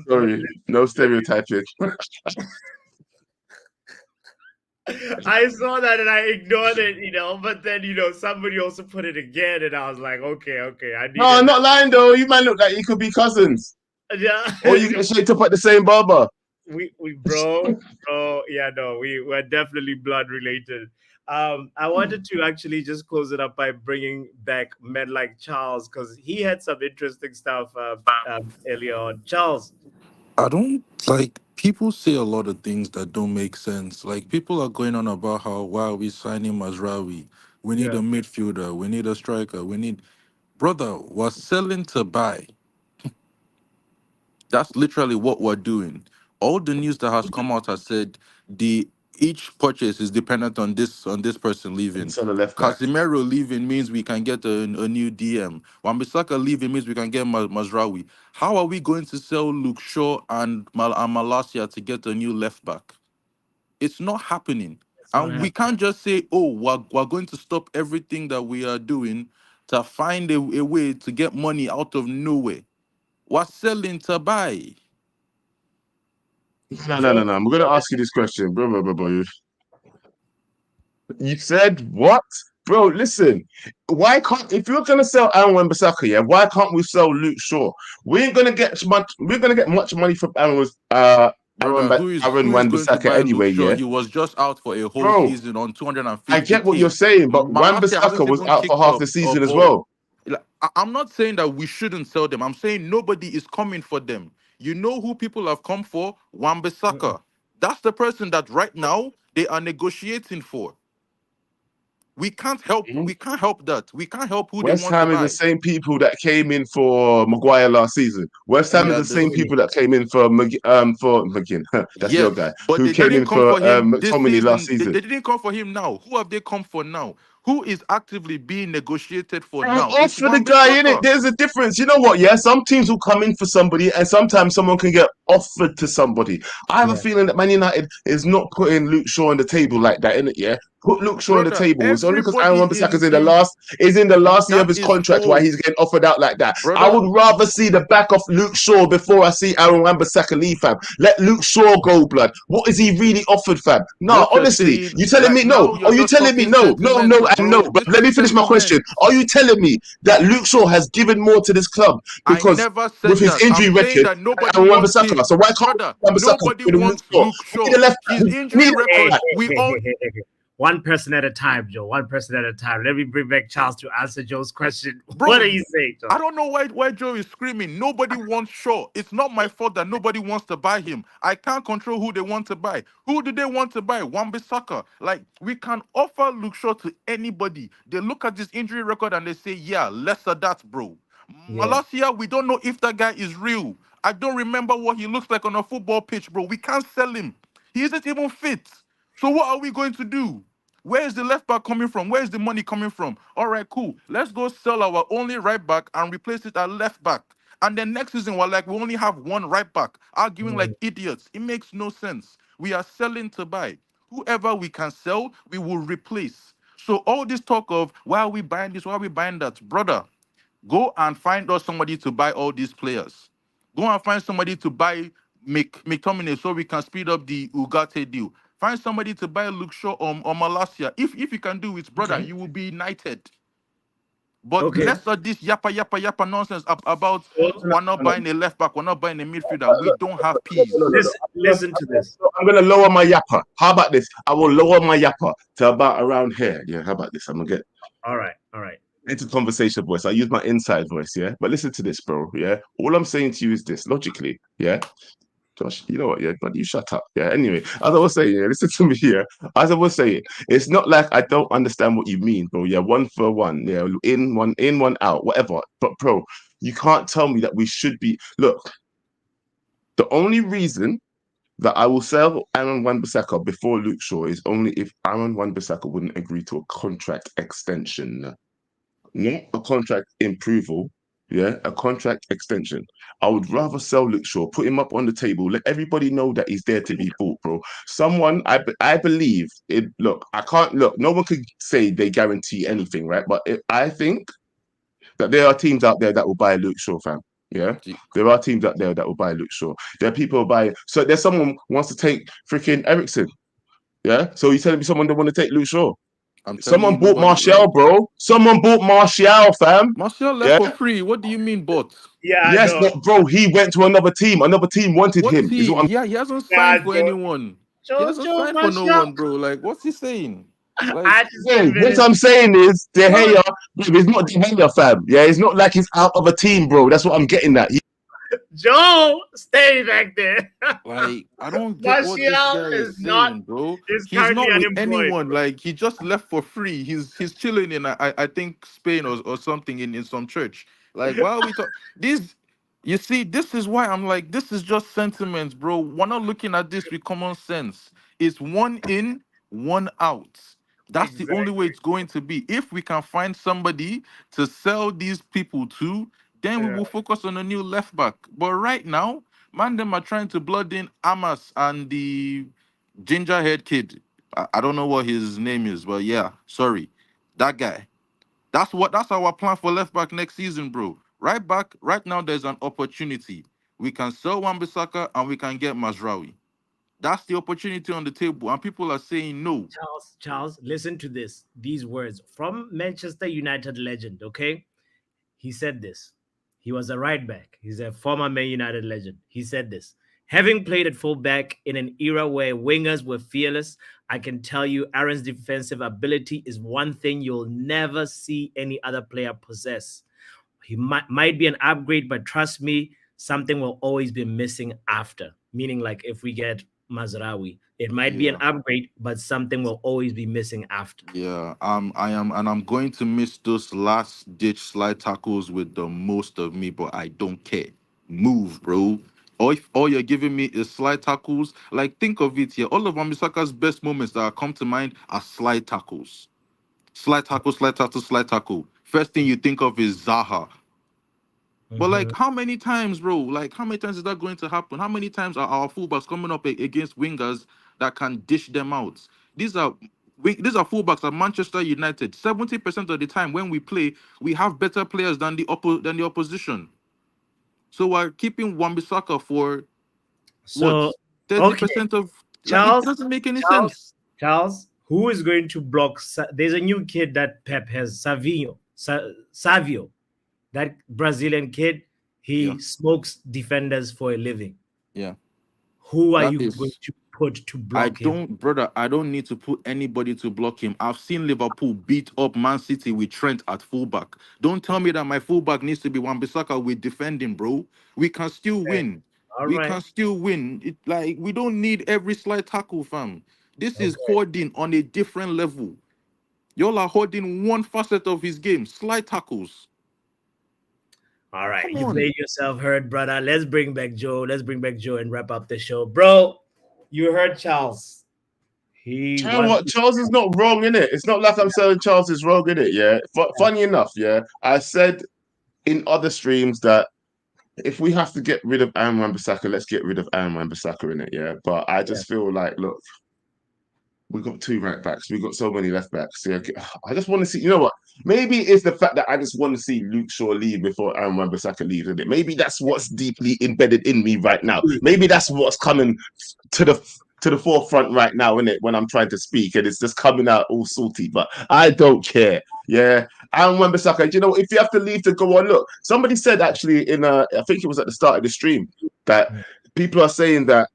Sorry, no stereotyping. I saw that and I ignored it, you know, but then, you know, somebody also put it again and I was like, okay, I need No, I'm not lying though. You might look like you could be cousins. Yeah. Or you get shaped up at the same barber. Bro, yeah, no, we're definitely blood related. I wanted to actually just close it up by bringing back men like Charles because he had some interesting stuff earlier on. Charles. I don't like people say a lot of things that don't make sense. Like people are going on about how why are we signing Mazraoui? We need a midfielder, we need a striker, we need brother, we're selling to buy. That's literally what we're doing. All the news that has come out has said the each purchase is dependent on this person leaving. On the left back. Casemiro leaving means we can get a new DM. Wan Bissaka leaving means we can get Mazraoui. How are we going to sell Luke Shaw and Malacia to get a new left back? It's not happening. And we can't just say, oh, we're going to stop everything that we are doing to find a way to get money out of nowhere. We're selling to buy. No. I'm going to ask you this question, bro. You said what? Bro, listen. Why can't, if you're going to sell Wan Bissaka, yeah, why can't we sell Luke Shaw? We ain't going to get much, we're going to get much money from Aaron Wan Going to Bissaka buy anyway, Luke Shaw? yeah? He was just out for a whole Bro, season on 250K. I get what you're saying, but Wan Bissaka was out for half the season as well. I'm not saying that we shouldn't sell them. I'm saying nobody is coming for them. You know who people have come for? Wan Bissaka. That's the person that right now they are negotiating for. We can't help that. We can't help who West they want Ham to is buy. the same people that came in for Maguire last season. West Ham is the same people that came in for McGinn. That's your guy. But Who they came didn't in come for for him this McTominay season. last They season. didn't come for him now. Who have they come for now? Who is actively being negotiated for I'm now? off for the guy, innit? There's a difference. You know what? Yeah, some teams will come in for somebody, and sometimes someone can get offered to somebody. I have a feeling that Man United is not putting Luke Shaw on the table like that, innit? Yeah, put Luke Shaw on the table. It's only because Aaron Wan-Bissaka is in the last year of his contract why he's getting offered out like that. I would rather see the back of Luke Shaw before I see Aaron Wan-Bissaka leave, fam. Let Luke Shaw go, blood. What is he really offered, fam? No, honestly, you telling me no? Are you telling me no? No. But let me finish my question. Are you telling me that Luke Shaw has given more to this club because with his injury record and Wan-Bissaka? So why can't Wan-Bissaka with Luke Shaw? His injury record, one person at a time, Joe. One person at a time. Let me bring back Charles to answer Joe's question. What are you saying, Joe? I don't know why Joe is screaming. Nobody wants Shaw. It's not my fault that nobody wants to buy him. I can't control who they want to buy. Who do they want to buy? Wan Bissaka. Like, we can offer Luke Shaw to anybody. They look at this injury record and they say, yeah, lesser that, bro. Malacia, we don't know if that guy is real. I don't remember what he looks like on a football pitch, bro. We can't sell him. He isn't even fit. So what are we going to do? Where is the left back coming from? Where is the money coming from? All right, cool. Let's go sell our only right back and replace it at left back. And then next season, we're like, we only have one right back, arguing like idiots. It makes no sense. We are selling to buy. Whoever we can sell, we will replace. So all this talk of why are we buying this, why are we buying that? Brother, go and find us somebody to buy all these players. Go and find somebody to buy McTominay so we can speed up the Ugarte deal. Find somebody to buy Luke Shaw or Malacia. If you can do it, brother, you will be united. But let's not this yappa nonsense about we're not buying a left back, we're not buying a midfielder. We don't have peas. Listen to this. I'm gonna lower my yappa. How about this? I will lower my yappa to about around here. Yeah, how about this? I'm gonna get all right. Into conversation voice. I use my inside voice, yeah. But listen to this, bro. Yeah. All I'm saying to you is this, logically, yeah. Josh, you know what, yeah, but you shut up. Yeah. Anyway, as I was saying, yeah, listen to me here. As I was saying, it's not like I don't understand what you mean, bro. Yeah, 1 for 1, yeah, in, one out, whatever. But bro, you can't tell me that we should be. Look, the only reason that I will sell Aaron Wan-Bissaka before Luke Shaw is only if Aaron Wan-Bissaka wouldn't agree to a contract extension. not a contract improval. Yeah, a contract extension. I would rather sell Luke Shaw, put him up on the table, let everybody know that he's there to be bought, bro. Someone, I believe it. Look, I can't look. No one could say they guarantee anything, right? But I think that there are teams out there that will buy Luke Shaw, fam. Yeah, there are teams out there that will buy Luke Shaw. There are people who buy. So there's someone who wants to take freaking Ericsson. Yeah, so you're telling me someone don't want to take Luke Shaw? Someone bought Martial, bro. Someone bought Martial, fam. Martial left for free. What do you mean bought? Yes, but bro, he went to another team. Another team wanted What him. Is what team? I'm... Yeah, he hasn't signed for anyone. He hasn't signed for no one, bro. Like, what's he saying? Like, what I'm saying is, De Gea, it's not De Gea, fam. Yeah, it's not like he's out of a team, bro. That's what I'm getting at. Joe, stay back there. Like, I don't get what this guy is saying, bro. He's not with anyone. Like, he just left for free. He's chilling in I think Spain or something in some church. Like, why are we talking this? You see, this is why I'm like, this is just sentiments, bro. We're not looking at this with common sense. It's one in, one out. That's the only way it's going to be. If we can find somebody to sell these people to, then we will focus on a new left back. But right now, man, them are trying to blood in Amas and the ginger head kid. I don't know what his name is, but yeah, sorry. That guy. That's our plan for left back next season, bro. Right back, right now there's an opportunity. We can sell Wan Bissaka and we can get Mazraoui. That's the opportunity on the table, and people are saying no. Charles, listen to this. These words from Manchester United legend, okay? He said this. He was a right back. He's a former Man United legend. He said this. Having played at fullback in an era where wingers were fearless, I can tell you Aaron's defensive ability is one thing you'll never see any other player possess. He might be an upgrade, but trust me, something will always be missing after. Meaning, like if we get Mazraoui, it might be an upgrade, but something will always be missing after. Yeah, I'm going to miss those last ditch slide tackles with the most of me, but I don't care. Move, bro. Or if all you're giving me is slide tackles, like think of it here. All of Wan Bissaka's best moments that come to mind are slide tackles. Slide tackle, slide tackle, slide tackle. First thing you think of is Zaha. But like, how many times, bro? Like, how many times is that going to happen? How many times are our fullbacks coming up against wingers that can dish them out? These are fullbacks at Manchester United. 70% of the time when we play, we have better players than the opposition. So we're keeping Wan Bissaka for what? 30% of. Charles, it doesn't make any sense. Charles, who is going to block? There's a new kid that Pep has, Savio. That Brazilian kid, he smokes defenders for a living. Yeah. Who are you going to put to block him? I don't need to put anybody to block him. I've seen Liverpool beat up Man City with Trent at fullback. Don't tell me that my fullback needs to be Wan Bissaka with defending, bro. We can still win. We can still win. We don't need every slide tackle, fam. This is holding on a different level. Y'all are holding one facet of his game, slide tackles. All right, you've made yourself heard, brother. Let's bring back Joe. Let's bring back Joe and wrap up the show. Bro, you heard Charles. Charles is not wrong, innit? It's not like I'm saying Charles is wrong, innit? Yeah. Funny enough, yeah, I said in other streams that if we have to get rid of Aaron Wan Bissaka, let's get rid of Aaron Wan Bissaka, innit? Yeah. But I just feel like, look, we've got two right backs. We've got so many left backs. Yeah, I just want to see, you know what? Maybe it's the fact that I just want to see Luke Shaw leave before Aaron Wan Bissaka leaves, isn't it? Maybe that's what's deeply embedded in me right now. Maybe that's what's coming to the forefront right now, isn't it? When I'm trying to speak and it's just coming out all salty, but I don't care. Yeah. Aaron Wan Bissaka, you know, if you have to leave to go on, look, somebody said actually I think it was at the start of the stream, that people are saying that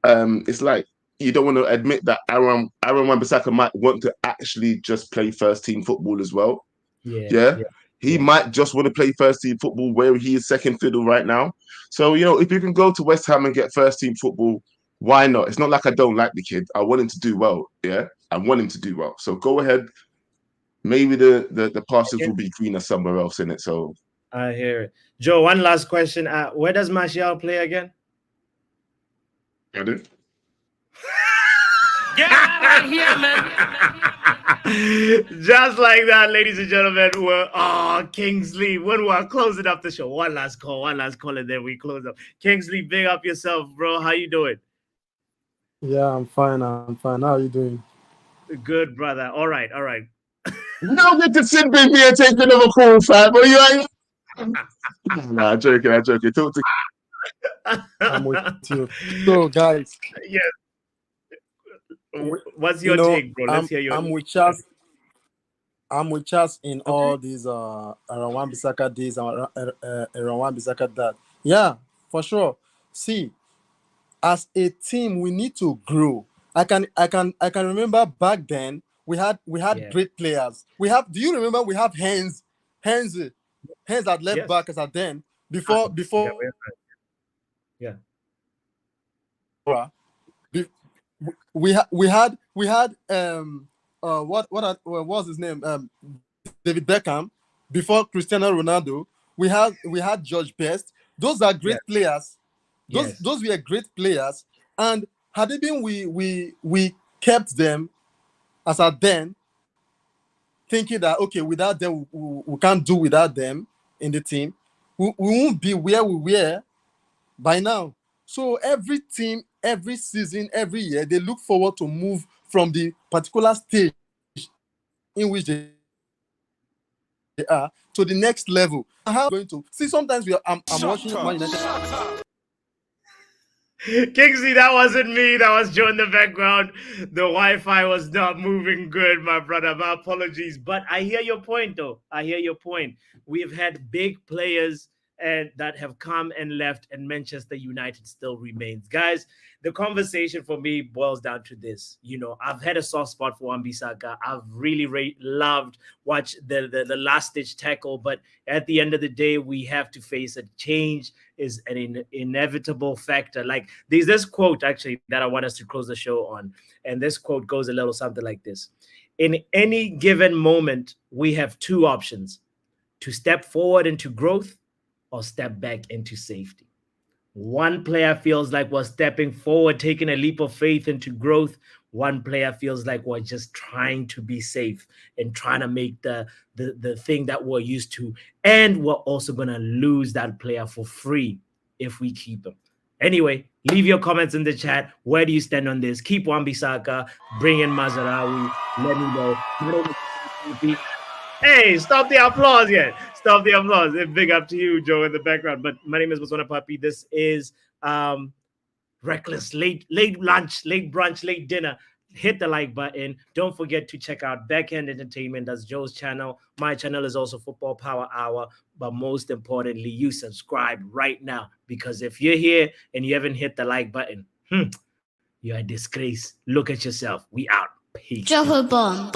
it's like, you don't want to admit that Aaron Wan Bissaka might want to actually just play first team football as well. He might just want to play first team football where he is second fiddle right now. So, you know, if you can go to West Ham and get first team football, why not? It's not like I don't like the kid. I want him to do well. Yeah, I want him to do well. So go ahead. Maybe the pastures will be greener somewhere else in it. So I hear it. Joe, one last question. Where does Martial play again? I do. Get out of here, man. Just like that, ladies and gentlemen, Kingsley, when we're closing up the show, one last call, and then we close up. Kingsley, big up yourself, bro. How you doing? Yeah, I'm fine. How are you doing? Good, brother. All right. Now get to sit with me and take another call, fam. But you ain't. Nah, I'm joking. Talk to. I'm with you. So, guys. Yes. What's your take, bro? Let's hear your. I'm with Charles. In all these around Wan Bissaka days and around Wan Bissaka that. Yeah, for sure. See, as a team, we need to grow. I can remember back then we had great players. Do you remember we have Hens at left back as at then before. Yeah. We had what was his name? David Beckham before Cristiano Ronaldo. We had George Best. Those are great players. Those were great players. And had it been we kept them as at then, thinking that okay, without them we can't do without them in the team, we won't be where we were by now. So every team, every season, every year, they look forward to move from the particular stage in which they are to the next level. How going to see? Sometimes I'm watching Man United. Kingsley, that wasn't me. That was Joe in the background. The Wi-Fi was not moving good, my brother. My apologies. But I hear your point, though. We've had big players and that have come and left, and Manchester United still remains. Guys, the conversation for me boils down to this. I've had a soft spot for Wan Bissaka. I've really loved watch the last ditch tackle, but at the end of the day, we have to face a change is an inevitable factor. Like there's this quote actually that I want us to close the show on, and this quote goes a little something like this: in any given moment, we have two options: to step forward into growth or step back into safety. One player feels like we're stepping forward, taking a leap of faith into growth. One player feels like we're just trying to be safe and trying to make the thing that we're used to. And we're also going to lose that player for free if we keep him. Anyway, leave your comments in the chat. Where do you stand on this? Keep Wan Bissaka, bring in Mazraoui. Let me know. Hey, stop the applause yet. Stop the applause. Big up to you, Joe, in the background. But my name is Mazraoui Papi. This is Reckless, late lunch, late brunch, late dinner. Hit the like button. Don't forget to check out Backhand Entertainment. That's Joe's channel. My channel is also Football Power Hour. But most importantly, you subscribe right now. Because if you're here and you haven't hit the like button, you're a disgrace. Look at yourself. We out. Peace. Drop a bomb.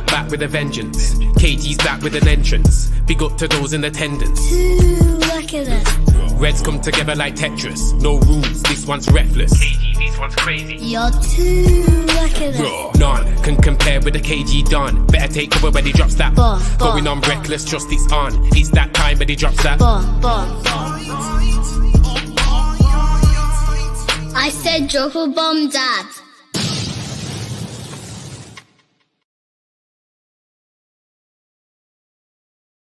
Back with a vengeance. KG's back with an entrance. Big up to those in attendance. Look at this. Reds come together like Tetris. No rules, this one's reckless. KG, this one's crazy. You're too lucky this. None can compare with the KG done. Better take cover when he drops that. Going on reckless, trust it's on. It's that time when he drops that. I said drop a bomb, Dad.